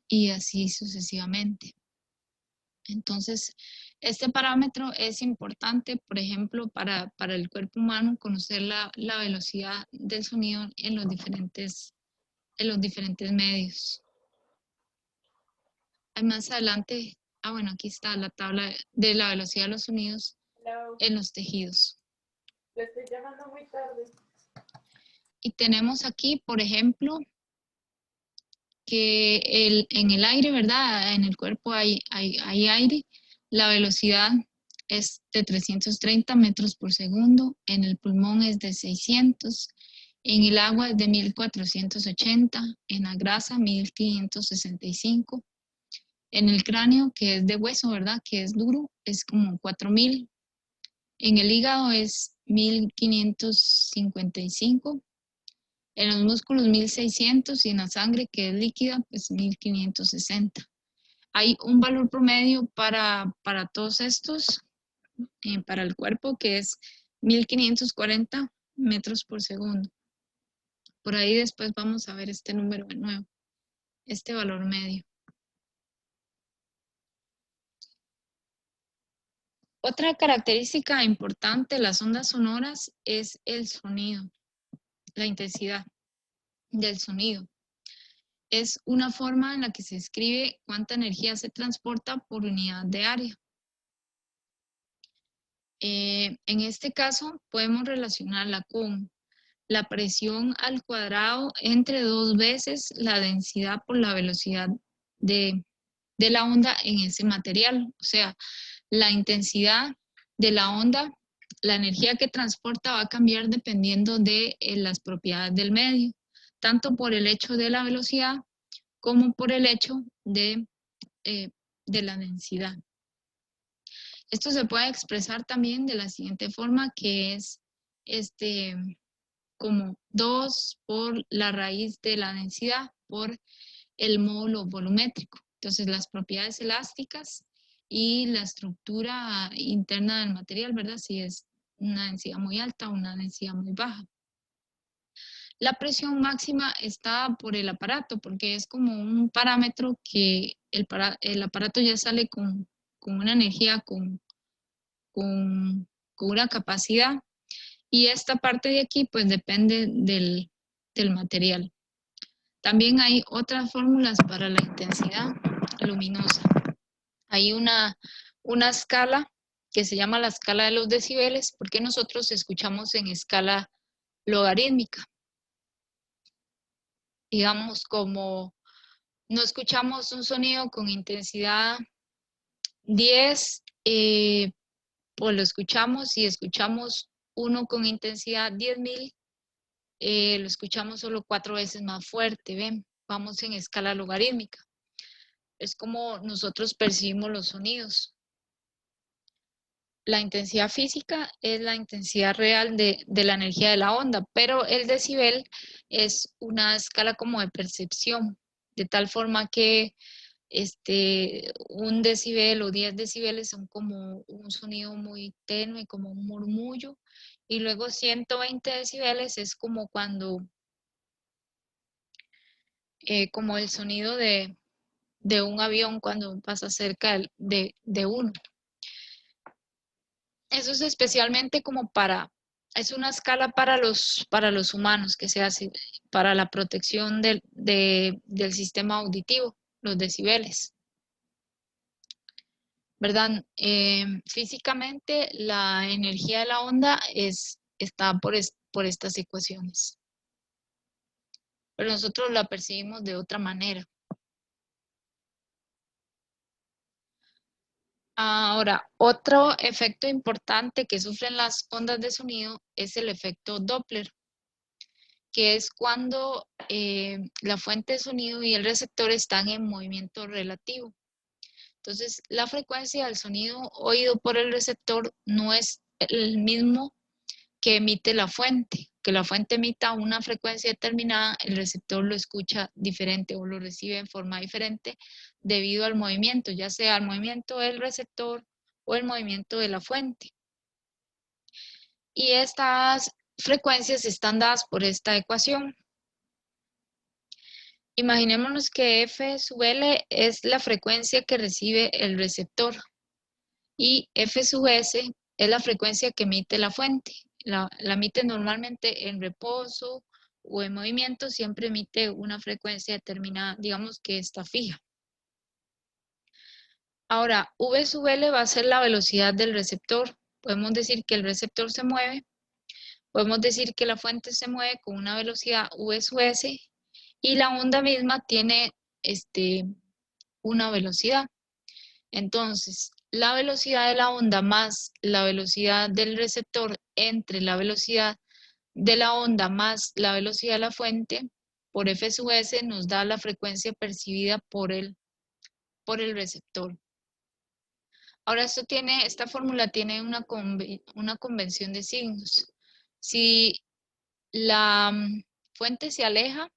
y así sucesivamente. Entonces, este parámetro es importante, por ejemplo, para el cuerpo humano, conocer la velocidad del sonido en los diferentes medios. Más adelante, bueno, aquí está la tabla de la velocidad de los sonidos en los tejidos. Le estoy llamando muy tarde. Y tenemos aquí, por ejemplo, que en el aire, ¿verdad? En el cuerpo hay aire. La velocidad es de 330 metros por segundo. En el pulmón es de 600. En el agua es de 1.480. En la grasa, 1.565. En el cráneo, que es de hueso, ¿verdad? Que es duro, es como 4.000. En el hígado es 1.555. En los músculos 1.600 y en la sangre, que es líquida, pues 1.560. Hay un valor promedio para todos estos, para el cuerpo, que es 1.540 metros por segundo. Por ahí después vamos a ver este número de nuevo, este valor medio. Otra característica importante de las ondas sonoras es el sonido, la intensidad del sonido. Es una forma en la que se escribe cuánta energía se transporta por unidad de área. En este caso podemos relacionarla con la presión al cuadrado entre 2 veces la densidad por la velocidad de la onda en ese material. O sea, la intensidad de la onda, la energía que transporta va a cambiar dependiendo de las propiedades del medio, tanto por el hecho de la velocidad como por el hecho de la densidad. Esto se puede expresar también de la siguiente forma, que es como 2 por la raíz de la densidad por el módulo volumétrico. Entonces, las propiedades elásticas y la estructura interna del material, ¿verdad? Si es una densidad muy alta o una densidad muy baja. La presión máxima está por el aparato, porque es como un parámetro que el aparato ya sale con una energía, con una capacidad. Y esta parte de aquí, pues depende del material. También hay otras fórmulas para la intensidad luminosa. Hay una escala que se llama la escala de los decibeles, porque nosotros escuchamos en escala logarítmica. Digamos, como no escuchamos un sonido con intensidad 10, pues lo escuchamos, y escuchamos uno con intensidad 10.000, lo escuchamos solo 4 veces más fuerte, ¿ven? Vamos en escala logarítmica. Es como nosotros percibimos los sonidos. La intensidad física es la intensidad real de la energía de la onda, pero el decibel es una escala como de percepción, de tal forma que un decibel o 10 decibeles son como un sonido muy tenue, como un murmullo, y luego 120 decibeles es como cuando, como el sonido de un avión cuando pasa cerca de uno. Eso es especialmente como es una escala para los humanos que se hace para la protección del sistema auditivo, los decibeles. ¿verdad? Físicamente la energía de la onda está por estas ecuaciones. Pero nosotros la percibimos de otra manera. Ahora, otro efecto importante que sufren las ondas de sonido es el efecto Doppler, que es cuando la fuente de sonido y el receptor están en movimiento relativo. Entonces, la frecuencia del sonido oído por el receptor no es el mismo que emite la fuente. Que la fuente emita una frecuencia determinada, el receptor lo escucha diferente o lo recibe en forma diferente debido al movimiento, ya sea el movimiento del receptor o el movimiento de la fuente. Y estas frecuencias están dadas por esta ecuación. Imaginémonos que F sub L es la frecuencia que recibe el receptor y F sub S es la frecuencia que emite la fuente. La emite normalmente en reposo o en movimiento, siempre emite una frecuencia determinada, digamos que está fija. Ahora, V sub L va a ser la velocidad del receptor. Podemos decir que el receptor se mueve, podemos decir que la fuente se mueve con una velocidad V sub S y la onda misma tiene una velocidad. Entonces, la velocidad de la onda más la velocidad del receptor entre la velocidad de la onda más la velocidad de la fuente por F sub S nos da la frecuencia percibida por el receptor. Ahora esta fórmula tiene una convención de signos. Si la fuente se aleja,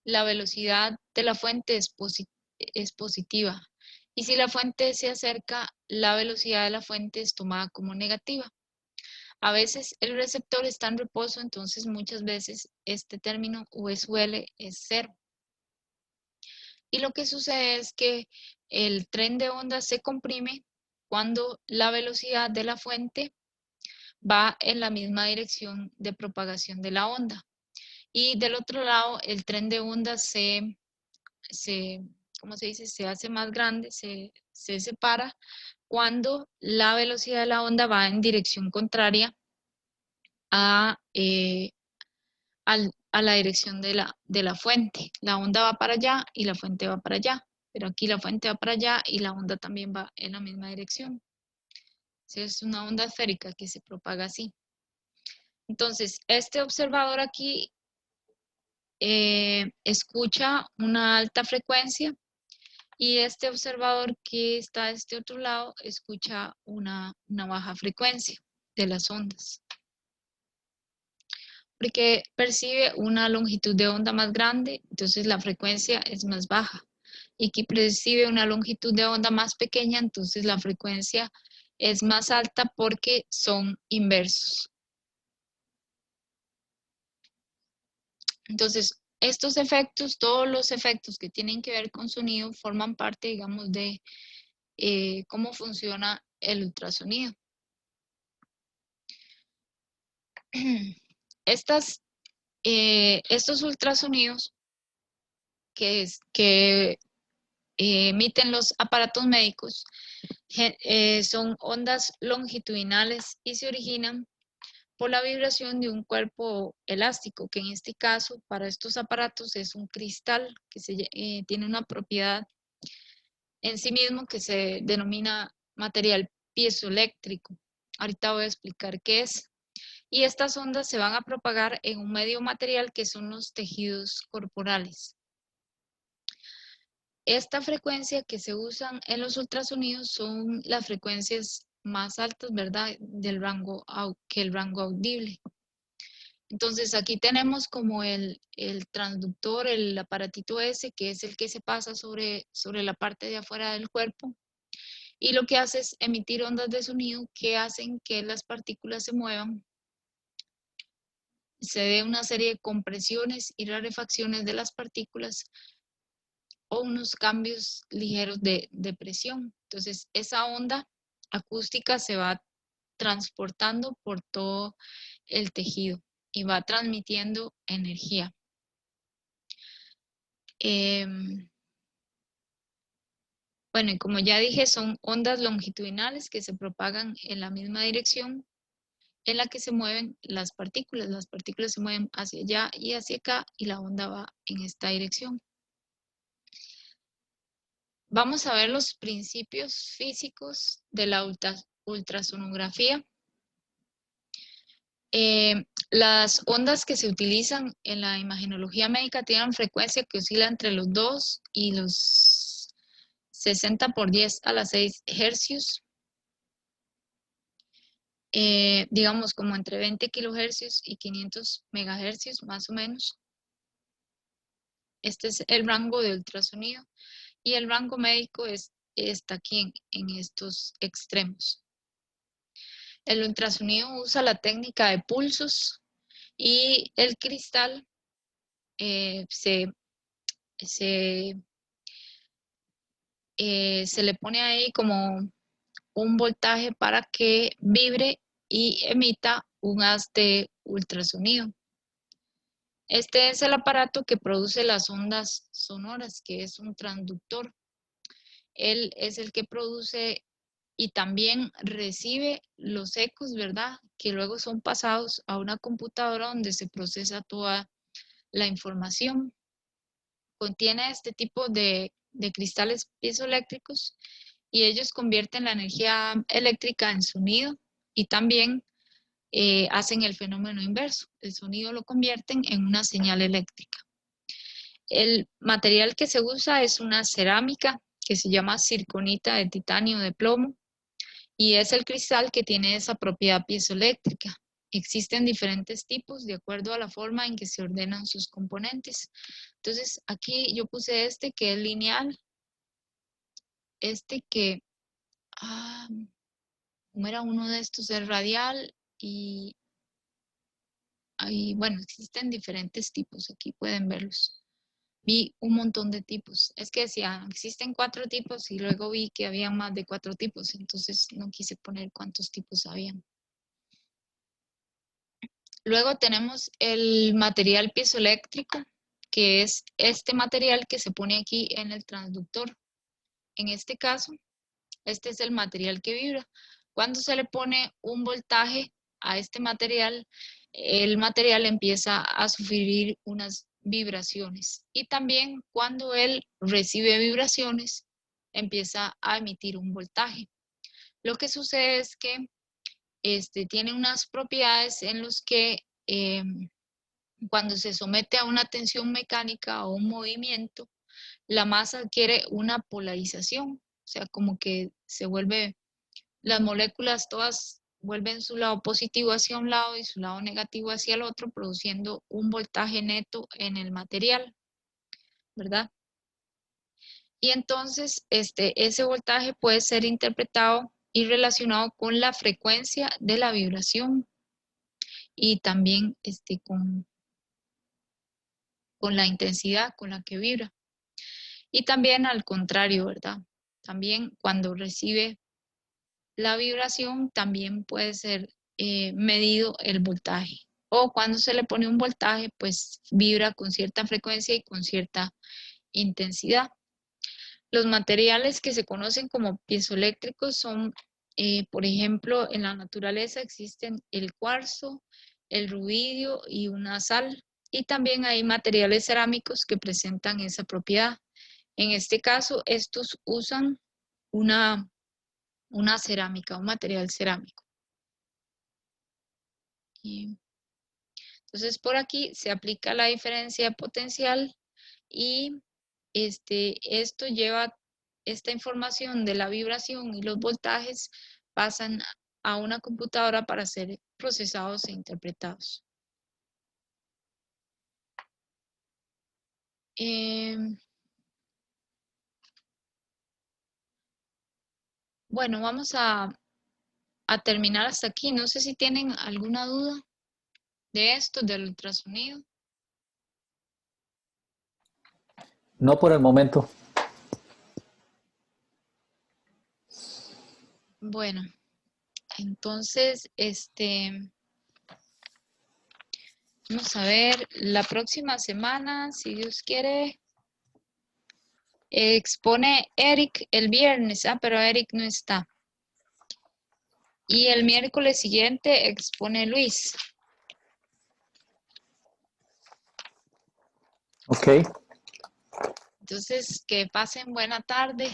la velocidad de la fuente es positiva. Y si la fuente se acerca, la velocidad de la fuente es tomada como negativa. A veces el receptor está en reposo, entonces muchas veces este término V sub L es 0. Y lo que sucede es que el tren de onda se comprime cuando la velocidad de la fuente va en la misma dirección de propagación de la onda. Y del otro lado, el tren de onda ¿cómo se dice? Se hace más grande, se separa cuando la velocidad de la onda va en dirección contraria a la dirección de la fuente. La onda va para allá y la fuente va para allá, pero aquí la fuente va para allá y la onda también va en la misma dirección. Es una onda esférica que se propaga así. Entonces, este observador aquí escucha una alta frecuencia y este observador que está de este otro lado escucha una baja frecuencia de las ondas. Porque percibe una longitud de onda más grande, entonces la frecuencia es más baja. Y aquí percibe una longitud de onda más pequeña, entonces la frecuencia es más alta porque son inversos. Entonces, estos efectos, todos los efectos que tienen que ver con sonido, forman parte, digamos, de cómo funciona el ultrasonido. Estos ultrasonidos que emiten los aparatos médicos son ondas longitudinales y se originan por la vibración de un cuerpo elástico, que en este caso para estos aparatos es un cristal que tiene una propiedad en sí mismo que se denomina material piezoeléctrico. Ahorita voy a explicar qué es. Y estas ondas se van a propagar en un medio material que son los tejidos corporales. Esta frecuencia que se usan en los ultrasonidos son las frecuencias más altas, ¿verdad? Que el rango audible. Entonces aquí tenemos como el transductor, el aparatito ese, que es el que se pasa sobre la parte de afuera del cuerpo. Y lo que hace es emitir ondas de sonido que hacen que las partículas se muevan. Se dé una serie de compresiones y rarefacciones de las partículas o unos cambios ligeros de presión. Entonces, esa onda acústica se va transportando por todo el tejido y va transmitiendo energía. Bueno, y como ya dije, son ondas longitudinales que se propagan en la misma dirección en la que se mueven las partículas. Las partículas se mueven hacia allá y hacia acá y la onda va en esta dirección. Vamos a ver los principios físicos de la ultrasonografía. Las ondas que se utilizan en la imagenología médica tienen frecuencia que oscila entre los 2 y los 60 por 10 a la 6 hercios. Digamos como entre 20 kilohercios y 500 megahercios más o menos. Este es el rango de ultrasonido y el rango médico está aquí en estos extremos. El ultrasonido usa la técnica de pulsos y el cristal se le pone ahí como un voltaje para que vibre y emita un haz de ultrasonido. Este es el aparato que produce las ondas sonoras, que es un transductor. Él es el que produce y también recibe los ecos, ¿verdad? Que luego son pasados a una computadora donde se procesa toda la información. Contiene este tipo de cristales piezoeléctricos y ellos convierten la energía eléctrica en sonido y también hacen el fenómeno inverso. El sonido lo convierten en una señal eléctrica. El material que se usa es una cerámica que se llama zirconita de titanio de plomo y es el cristal que tiene esa propiedad piezoeléctrica. Existen diferentes tipos de acuerdo a la forma en que se ordenan sus componentes. Entonces aquí yo puse este que es lineal, este que, como era uno de estos, es radial y bueno, existen diferentes tipos, aquí pueden verlos. Vi un montón de tipos. Es que decía, existen 4 tipos y luego vi que había más de 4 tipos, entonces no quise poner cuántos tipos habían. Luego tenemos el material piezoeléctrico, que es este material que se pone aquí en el transductor. En este caso, este es el material que vibra. Cuando se le pone un voltaje a este material, el material empieza a sufrir unas vibraciones. Y también cuando él recibe vibraciones, empieza a emitir un voltaje. Lo que sucede es que tiene unas propiedades en los que cuando se somete a una tensión mecánica o un movimiento, la masa adquiere una polarización, o sea, como que se vuelve, las moléculas todas vuelven su lado positivo hacia un lado y su lado negativo hacia el otro, produciendo un voltaje neto en el material, ¿verdad? Y entonces ese voltaje puede ser interpretado y relacionado con la frecuencia de la vibración y también con la intensidad con la que vibra. Y también al contrario, ¿verdad? También cuando recibe la vibración, también puede ser medido el voltaje. O cuando se le pone un voltaje, pues vibra con cierta frecuencia y con cierta intensidad. Los materiales que se conocen como piezoeléctricos son, por ejemplo, en la naturaleza existen el cuarzo, el rubidio y una sal. Y también hay materiales cerámicos que presentan esa propiedad. En este caso, estos usan una cerámica, un material cerámico. Y entonces, por aquí se aplica la diferencia potencial y esto lleva, esta información de la vibración y los voltajes pasan a una computadora para ser procesados e interpretados. Bueno, vamos a terminar hasta aquí. No sé si tienen alguna duda de esto, del ultrasonido. No por el momento. Bueno, entonces, vamos a ver, la próxima semana, si Dios quiere, Expone Eric el viernes. Pero Eric no está. Y el miércoles siguiente expone Luis. Ok. Entonces, que pasen buena tarde.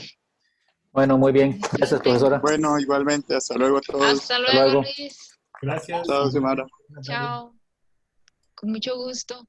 Bueno, muy bien. Gracias, profesora. Bueno, igualmente. Hasta luego a todos. Hasta luego, luego. Luis. Gracias. Chao, Xiomara. Buenas tardes. Chao. Con mucho gusto.